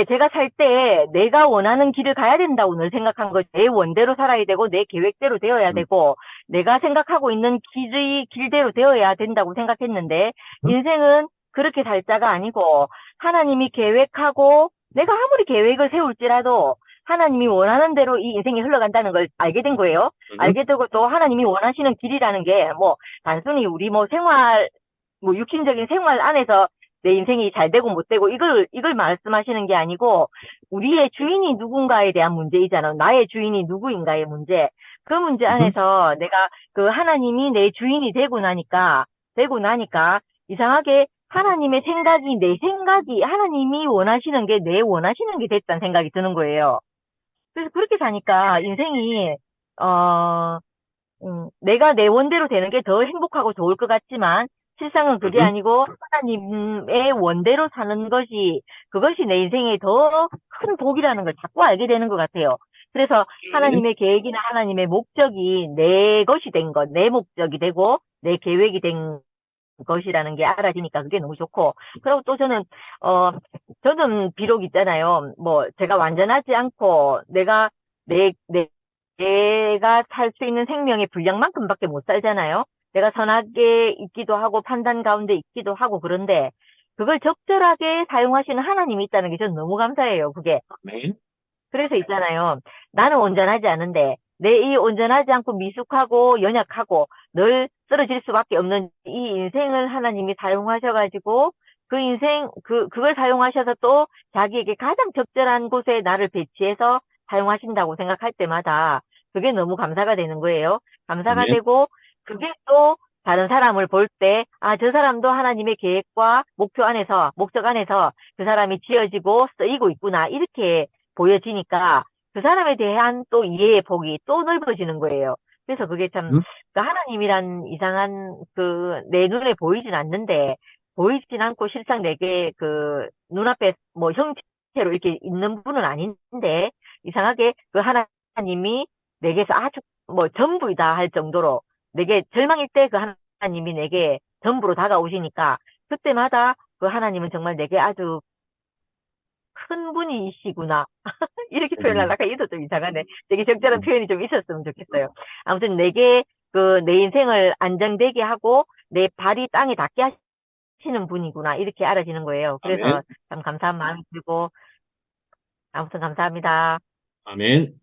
제가 살 때 내가 원하는 길을 가야 된다고 늘 생각한 거지. 내 원대로 살아야 되고 내 계획대로 되어야 되고 내가 생각하고 있는 길대로 되어야 된다고 생각했는데 인생은 그렇게 살 자가 아니고 하나님이 계획하고 내가 아무리 계획을 세울지라도 하나님이 원하는 대로 이 인생이 흘러간다는 걸 알게 된 거예요. 알게 되고 또 하나님이 원하시는 길이라는 게 뭐 단순히 우리 뭐 육신적인 생활 안에서 내 인생이 잘 되고 못 되고 이걸 말씀하시는 게 아니고 우리의 주인이 누군가에 대한 문제이잖아. 나의 주인이 누구인가의 문제. 그 문제 안에서 내가 그 하나님이 내 주인이 되고 나니까 이상하게 하나님의 생각이 내 생각이 하나님이 원하시는 게 내 원하시는 게 됐다는 생각이 드는 거예요. 그래서 그렇게 사니까 인생이 내가 내 원대로 되는 게 더 행복하고 좋을 것 같지만 실상은 그게 아니고 하나님의 원대로 사는 그것이 내 인생의 더 큰 복이라는 걸 자꾸 알게 되는 것 같아요. 그래서 하나님의 계획이나 하나님의 목적이 내 것이 된 것, 내 목적이 되고 내 계획이 된 것이라는 게 알아지니까 그게 너무 좋고. 그리고 또 저는 비록 있잖아요. 뭐, 제가 완전하지 않고 내가 살 수 있는 생명의 분량만큼밖에 못 살잖아요. 내가 선하게 있기도 하고 판단 가운데 있기도 하고 그런데 그걸 적절하게 사용하시는 하나님이 있다는 게 저는 너무 감사해요. 그게. 아멘. 그래서 있잖아요. 나는 온전하지 않은데 내 이 온전하지 않고 미숙하고 연약하고 늘 쓰러질 수밖에 없는 이 인생을 하나님이 사용하셔가지고 그걸 사용하셔서 또 자기에게 가장 적절한 곳에 나를 배치해서 사용하신다고 생각할 때마다 그게 너무 감사가 되는 거예요. 감사가 아멘. 되고 그게 또 다른 사람을 볼 때, 저 사람도 하나님의 계획과 목적 안에서 그 사람이 지어지고 쓰이고 있구나. 이렇게 보여지니까 그 사람에 대한 또 이해의 폭이 또 넓어지는 거예요. 그래서 그게 참, 그 하나님이란 이상한 내 눈에 보이진 않고 실상 내게 눈앞에 뭐 형체로 이렇게 있는 분은 아닌데, 이상하게 그 하나님이 내게서 아주 뭐 전부이다 할 정도로 내게 절망일 때 그 하나님이 내게 전부로 다가오시니까 그때마다 그 하나님은 정말 내게 아주 큰 분이시구나. 이렇게 표현하려니까 이도 좀 이상하네. 되게 적절한 표현이 좀 있었으면 좋겠어요. 아무튼 내게 내 인생을 안정되게 하고 내 발이 땅에 닿게 하시는 분이구나. 이렇게 알아지는 거예요. 그래서 아멘. 참 감사한 마음이 들고 아무튼 감사합니다. 아멘.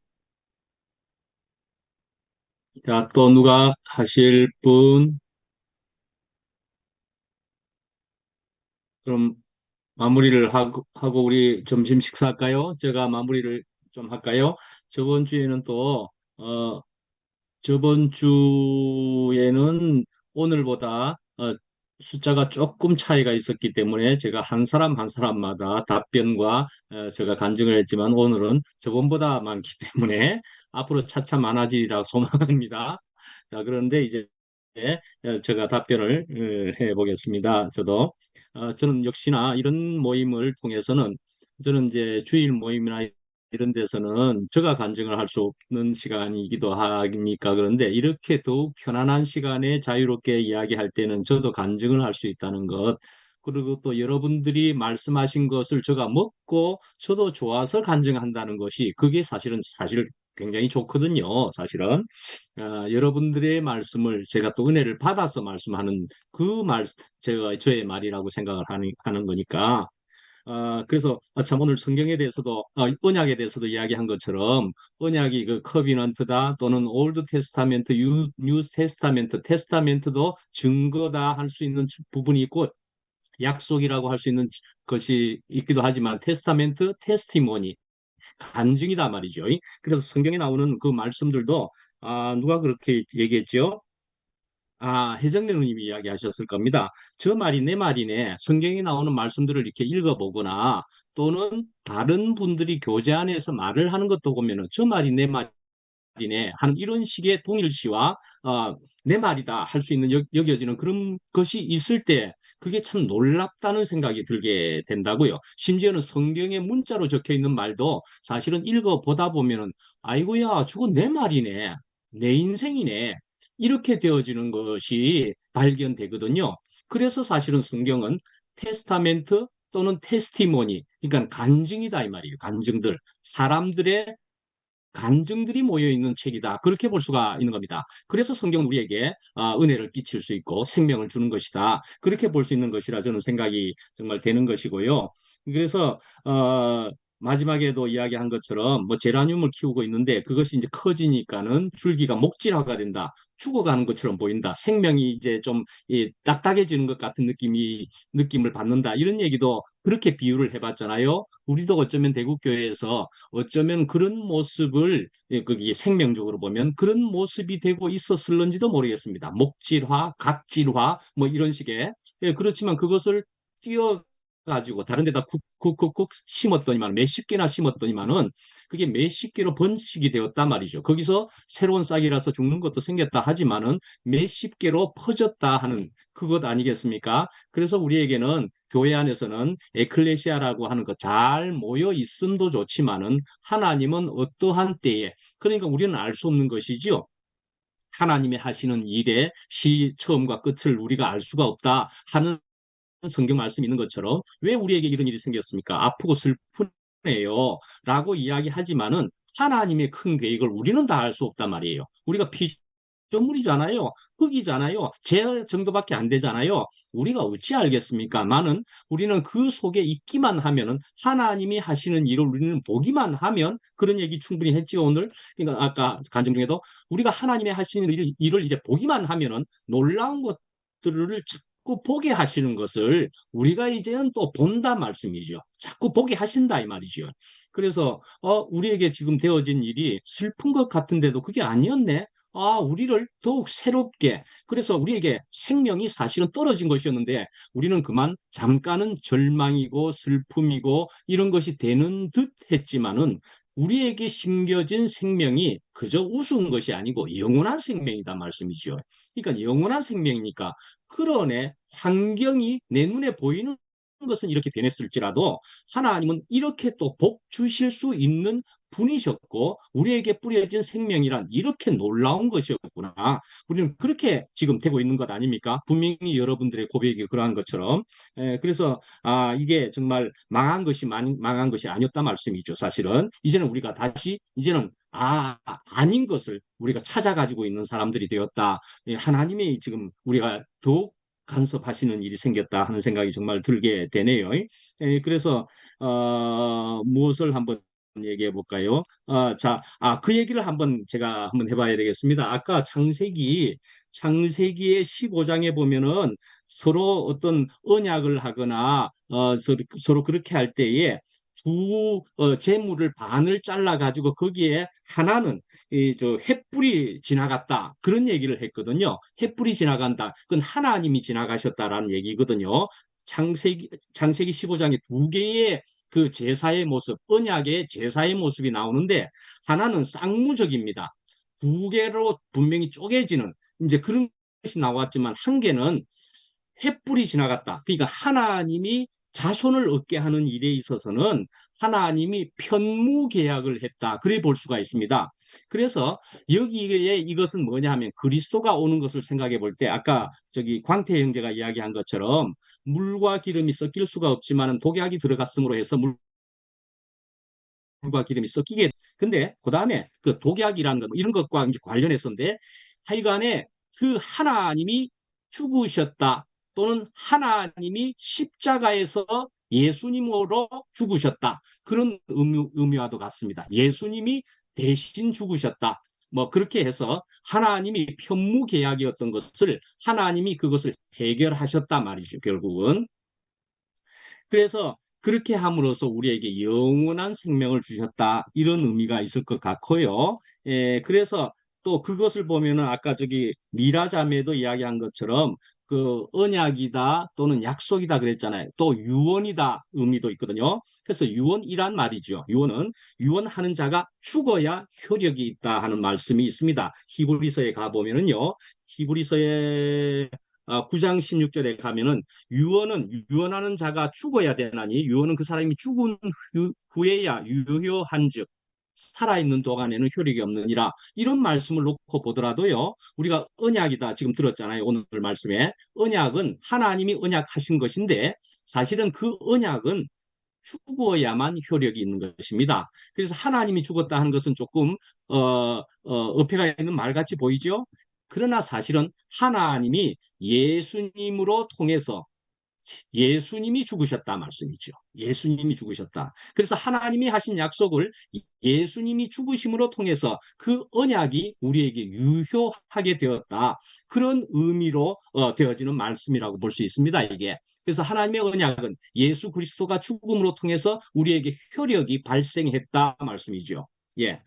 자, 또 누가 하실 분? 그럼 마무리를 하고 우리 점심 식사할까요? 제가 마무리를 좀 할까요? 저번 주에는 저번 주에는 오늘보다 숫자가 조금 차이가 있었기 때문에 제가 한 사람 한 사람마다 답변과 제가 간증을 했지만 오늘은 저번보다 많기 때문에 앞으로 차차 많아지리라 소망합니다. 자, 그런데 이제 제가 답변을 해보겠습니다. 저는 역시나 이런 모임을 통해서는 저는 이제 주일 모임이나 이런 데서는 제가 간증을 할 수 없는 시간이기도 하니까 그런데 이렇게 더욱 편안한 시간에 자유롭게 이야기할 때는 저도 간증을 할 수 있다는 것, 그리고 또 여러분들이 말씀하신 것을 제가 먹고 저도 좋아서 간증한다는 것이 그게 사실 굉장히 좋거든요. 사실은 여러분들의 말씀을 제가 또 은혜를 받아서 말씀하는 그 말, 제가 저의 말이라고 생각을 하는 거니까. 그래서 참 오늘 성경에 대해서도 언약에 대해서도 이야기한 것처럼 언약이 그 커비넌트다 또는 올드 테스타멘트, 뉴 테스타멘트, 테스타멘트도 증거다 할 수 있는 부분이 있고 약속이라고 할 수 있는 것이 있기도 하지만 테스타멘트, 테스티모니, 간증이다 말이죠. 그래서 성경에 나오는 그 말씀들도 누가 그렇게 얘기했죠? 해정래 누님이 이야기하셨을 겁니다. 저 말이 내 말이네. 성경에 나오는 말씀들을 이렇게 읽어보거나 또는 다른 분들이 교제 안에서 말을 하는 것도 보면은 저 말이 내 말이네 하는 이런 식의 동일시와 내 말이다 할 수 있는 여겨지는 그런 것이 있을 때 그게 참 놀랍다는 생각이 들게 된다고요. 심지어는 성경에 문자로 적혀 있는 말도 사실은 읽어보다 보면은 아이고야, 저거 내 말이네. 내 인생이네. 이렇게 되어지는 것이 발견되거든요. 그래서 사실은 성경은 테스타멘트 또는 테스티모니, 그러니까 간증이다 이 말이에요. 간증들. 사람들의 간증들이 모여 있는 책이다. 그렇게 볼 수가 있는 겁니다. 그래서 성경은 우리에게 은혜를 끼칠 수 있고 생명을 주는 것이다. 그렇게 볼 수 있는 것이라 저는 생각이 정말 되는 것이고요. 그래서 마지막에도 이야기한 것처럼 뭐 제라늄을 키우고 있는데 그것이 이제 커지니까는 줄기가 목질화가 된다. 죽어가는 것처럼 보인다. 생명이 이제 좀 딱딱해지는 것 같은 느낌을 받는다. 이런 얘기도 그렇게 비유를 해봤잖아요. 우리도 어쩌면 대국교회에서 어쩌면 그런 모습을 거기 생명적으로 보면 그런 모습이 되고 있었을런지도 모르겠습니다. 목질화, 각질화 뭐 이런 식의 그렇지만 그것을 띄어 가지고 다른 데다 쿡쿡쿡쿡 심었더니만 몇십 개나 심었더니만은 그게 몇십 개로 번식이 되었단 말이죠. 거기서 새로운 싹이라서 죽는 것도 생겼다 하지만은 몇십 개로 퍼졌다 하는 그것 아니겠습니까? 그래서 우리에게는 교회 안에서는 에클레시아라고 하는 것 잘 모여 있음도 좋지만은 하나님은 어떠한 때에 그러니까 우리는 알 수 없는 것이지요. 하나님이 하시는 일의 처음과 끝을 우리가 알 수가 없다 하는 성경 말씀이 있는 것처럼 왜 우리에게 이런 일이 생겼습니까? 아프고 슬프네요. 라고 이야기하지만은 하나님의 큰 계획을 우리는 다 알 수 없단 말이에요. 우리가 피조물이잖아요. 흙이잖아요. 제 정도밖에 안 되잖아요. 우리가 어찌 알겠습니까? 많은 우리는 그 속에 있기만 하면은 하나님이 하시는 일을 우리는 보기만 하면 그런 얘기 충분히 했지요, 오늘. 그러니까 아까 간증 중에도 우리가 하나님이 하시는 일을 이제 보기만 하면은 놀라운 것들을 자꾸 보게 하시는 것을 우리가 이제는 또 본다 말씀이죠. 자꾸 보게 하신다 이 말이죠. 그래서 우리에게 지금 되어진 일이 슬픈 것 같은데도 그게 아니었네. 우리를 더욱 새롭게 그래서 우리에게 생명이 사실은 떨어진 것이었는데 우리는 그만 잠깐은 절망이고 슬픔이고 이런 것이 되는 듯 했지만은 우리에게 심겨진 생명이 그저 우스운 것이 아니고 영원한 생명이다 말씀이죠. 그러니까 영원한 생명이니까 그러네 환경이 내 눈에 보이는 것은 이렇게 변했을지라도 하나님은 이렇게 또 복 주실 수 있는 분이셨고 우리에게 뿌려진 생명이란 이렇게 놀라운 것이었구나. 우리는 그렇게 지금 되고 있는 것 아닙니까? 분명히 여러분들의 고백이 그러한 것처럼. 그래서 이게 정말 망한 것이 아니었다 말씀이죠. 사실은 이제는 우리가 다시 이제는 아닌 것을 우리가 찾아가지고 있는 사람들이 되었다. 하나님이 지금 우리가 더욱 간섭하시는 일이 생겼다 하는 생각이 정말 들게 되네요. 그래서 무엇을 한번 얘기해 볼까요? 그 얘기를 제가 한번 해봐야 되겠습니다. 아까 창세기의 15장에 보면은 서로 어떤 언약을 하거나 서로 그렇게 할 때에 두 재물을 반을 잘라 가지고 거기에 하나는 저 횃불이 지나갔다 그런 얘기를 했거든요. 횃불이 지나간다. 그건 하나님이 지나가셨다라는 얘기거든요. 창세기 15장에 두 개의 그 제사의 모습, 언약의 제사의 모습이 나오는데 하나는 쌍무적입니다. 두 개로 분명히 쪼개지는 이제 그런 것이 나왔지만 한 개는 횃불이 지나갔다. 그러니까 하나님이 자손을 얻게 하는 일에 있어서는 하나님이 편무 계약을 했다. 그래 볼 수가 있습니다. 그래서 여기에 이것은 뭐냐 하면 그리스도가 오는 것을 생각해 볼 때 아까 저기 광태 형제가 이야기한 것처럼 물과 기름이 섞일 수가 없지만 독약이 들어갔음으로 해서 물과 기름이 섞이게. 근데 그 다음에 그 독약이라는 것 이런 것과 이제 관련해서인데 하여간에 그 하나님이 죽으셨다 또는 하나님이 십자가에서 예수님으로 죽으셨다 그런 의미와도 같습니다. 예수님이 대신 죽으셨다. 뭐 그렇게 해서 하나님이 편무 계약이었던 것을 하나님이 그것을 해결하셨다 말이죠. 결국은. 그래서 그렇게 함으로써 우리에게 영원한 생명을 주셨다. 이런 의미가 있을 것 같고요. 그래서 또 그것을 보면은 아까 저기 미라 자매도 이야기한 것처럼 그 언약이다 또는 약속이다 그랬잖아요. 또 유언이다 의미도 있거든요. 그래서 유언이란 말이죠. 유언은 유언하는 자가 죽어야 효력이 있다 하는 말씀이 있습니다. 히브리서에 가보면은요. 히브리서에 9장 16절에 가면은 유언하는 자가 죽어야 되나니 유언은 그 사람이 죽은 후에야 유효한즉 살아있는 동안에는 효력이 없느니라. 이런 말씀을 놓고 보더라도요. 우리가 언약이다 지금 들었잖아요. 오늘 말씀에. 언약은 하나님이 언약하신 것인데 사실은 그 언약은 죽어야만 효력이 있는 것입니다. 그래서 하나님이 죽었다 하는 것은 조금 어폐가 있는 말같이 보이죠. 그러나 사실은 하나님이 예수님으로 통해서 예수님이 죽으셨다 말씀이죠. 예수님이 죽으셨다. 그래서 하나님이 하신 약속을 예수님이 죽으심으로 통해서 그 언약이 우리에게 유효하게 되었다. 그런 의미로 되어지는 말씀이라고 볼 수 있습니다. 이게. 그래서 하나님의 언약은 예수 그리스도가 죽음으로 통해서 우리에게 효력이 발생했다 말씀이죠. 예.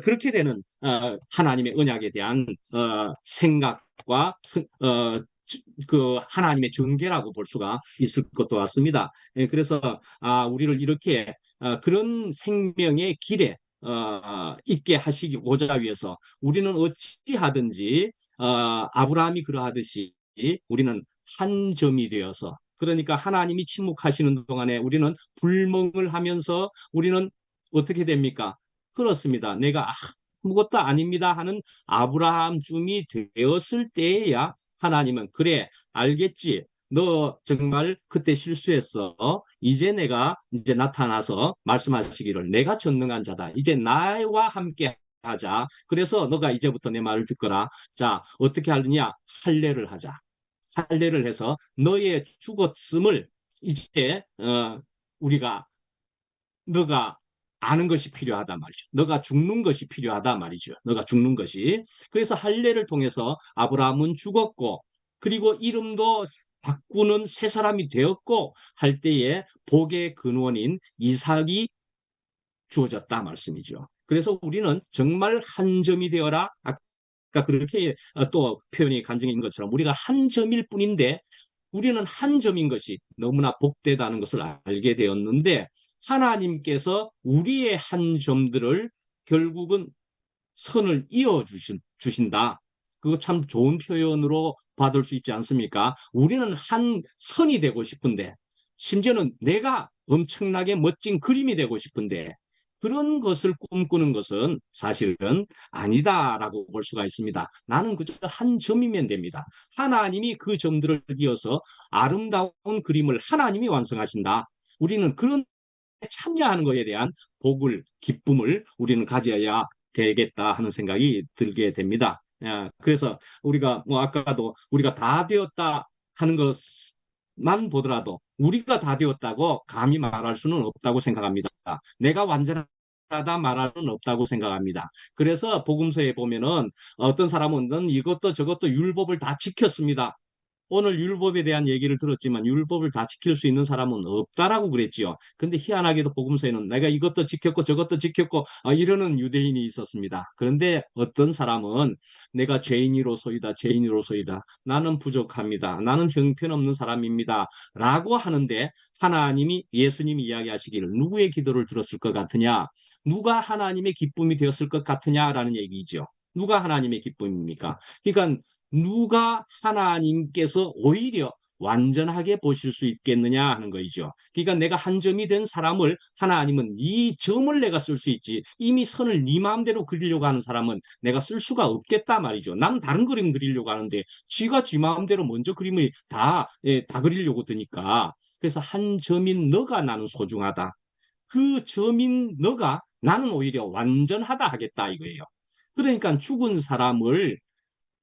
그렇게 되는 하나님의 언약에 대한 생각과 그 하나님의 전개라고 볼 수가 있을 것도 같습니다. 그래서 우리를 이렇게 그런 생명의 길에 있게 하시고자 위해서 우리는 어찌하든지 아브라함이 그러하듯이 우리는 한 점이 되어서 그러니까 하나님이 침묵하시는 동안에 우리는 불멍을 하면서 우리는 어떻게 됩니까? 그렇습니다. 내가 아무것도 아닙니다 하는 아브라함쯤이 되었을 때에야 하나님은 그래 알겠지 너 정말 그때 실수했어 이제 내가 이제 나타나서 말씀하시기를 내가 전능한 자다 이제 나와 함께 하자 그래서 너가 이제부터 내 말을 듣거라 자 어떻게 하느냐 할례를 하자 할례를 해서 너의 죽었음을 이제 우리가 너가 아는 것이 필요하다 말이죠. 너가 죽는 것이 필요하다 말이죠. 너가 죽는 것이. 그래서 할례를 통해서 아브라함은 죽었고 그리고 이름도 바꾸는 새 사람이 되었고 할 때에 복의 근원인 이삭이 주어졌다 말씀이죠. 그래서 우리는 정말 한 점이 되어라. 아까 그렇게 또 표현이 간증인 것처럼 우리가 한 점일 뿐인데 우리는 한 점인 것이 너무나 복되다는 것을 알게 되었는데 하나님께서 우리의 한 점들을 결국은 선을 이어 주신다. 그거 참 좋은 표현으로 받을 수 있지 않습니까? 우리는 한 선이 되고 싶은데 심지어는 내가 엄청나게 멋진 그림이 되고 싶은데 그런 것을 꿈꾸는 것은 사실은 아니다라고 볼 수가 있습니다. 나는 그저 한 점이면 됩니다. 하나님이 그 점들을 이어서 아름다운 그림을 하나님이 완성하신다. 우리는 그런 참여하는 것에 대한 복을, 기쁨을 우리는 가져야 되겠다 하는 생각이 들게 됩니다. 그래서 우리가 뭐 아까도 우리가 다 되었다 하는 것만 보더라도 우리가 다 되었다고 감히 말할 수는 없다고 생각합니다. 내가 완전하다 말할 수는 없다고 생각합니다. 그래서 복음서에 보면은 어떤 사람은 넌 이것도 저것도 율법을 다 지켰습니다. 오늘 율법에 대한 얘기를 들었지만 율법을 다 지킬 수 있는 사람은 없다라고 그랬지요. 근데 희한하게도 복음서에는 내가 이것도 지켰고 저것도 지켰고 이러는 유대인이 있었습니다. 그런데 어떤 사람은 내가 죄인이로소이다. 죄인이로소이다. 나는 부족합니다. 나는 형편없는 사람입니다. 라고 하는데 하나님이 예수님이 이야기하시기를 누구의 기도를 들었을 것 같으냐? 누가 하나님의 기쁨이 되었을 것 같으냐라는 얘기죠. 누가 하나님의 기쁨입니까? 그러니까 누가 하나님께서 오히려 완전하게 보실 수 있겠느냐 하는 거이죠. 그러니까 내가 한 점이 된 사람을 하나님은 네 점을 내가 쓸 수 있지, 이미 선을 네 마음대로 그리려고 하는 사람은 내가 쓸 수가 없겠다 말이죠. 나는 다른 그림 그리려고 하는데 쥐가 쥐 마음대로 먼저 그림을 다 그리려고 드니까. 그래서 한 점인 너가 나는 소중하다. 그 점인 너가 나는 오히려 완전하다 하겠다 이거예요. 그러니까 죽은 사람을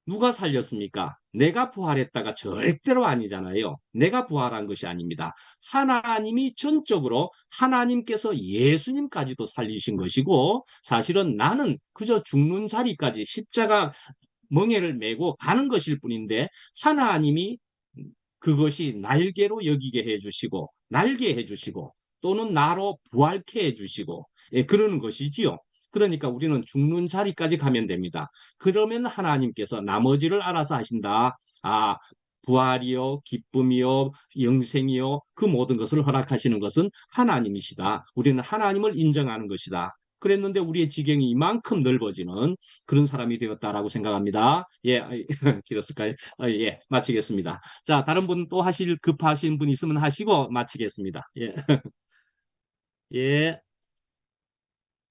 누가 살렸습니까? 내가 부활했다가 절대로 아니잖아요. 내가 부활한 것이 아닙니다. 하나님이 전적으로 하나님께서 예수님까지도 살리신 것이고, 사실은 나는 그저 죽는 자리까지 십자가 멍에를 메고 가는 것일 뿐인데, 하나님이 그것이 날개로 여기게 해주시고 날게 해주시고 또는 나로 부활케 해주시고, 예, 그러는 것이지요. 그러니까 우리는 죽는 자리까지 가면 됩니다. 그러면 하나님께서 나머지를 알아서 하신다. 아, 부활이요, 기쁨이요, 영생이요, 그 모든 것을 허락하시는 것은 하나님이시다. 우리는 하나님을 인정하는 것이다. 그랬는데 우리의 지경이 이만큼 넓어지는 그런 사람이 되었다라고 생각합니다. 예, 길었을까요? 예, 마치겠습니다. 자, 다른 분 또 급하신 분 있으면 하시고 마치겠습니다. 예. 예,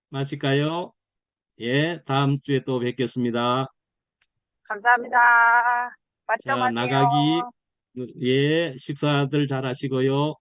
마칠까요? 예, 다음 주에 또 뵙겠습니다. 감사합니다. 자, 맞죠, 맞네요. 나가기, 예, 식사들 잘 하시고요.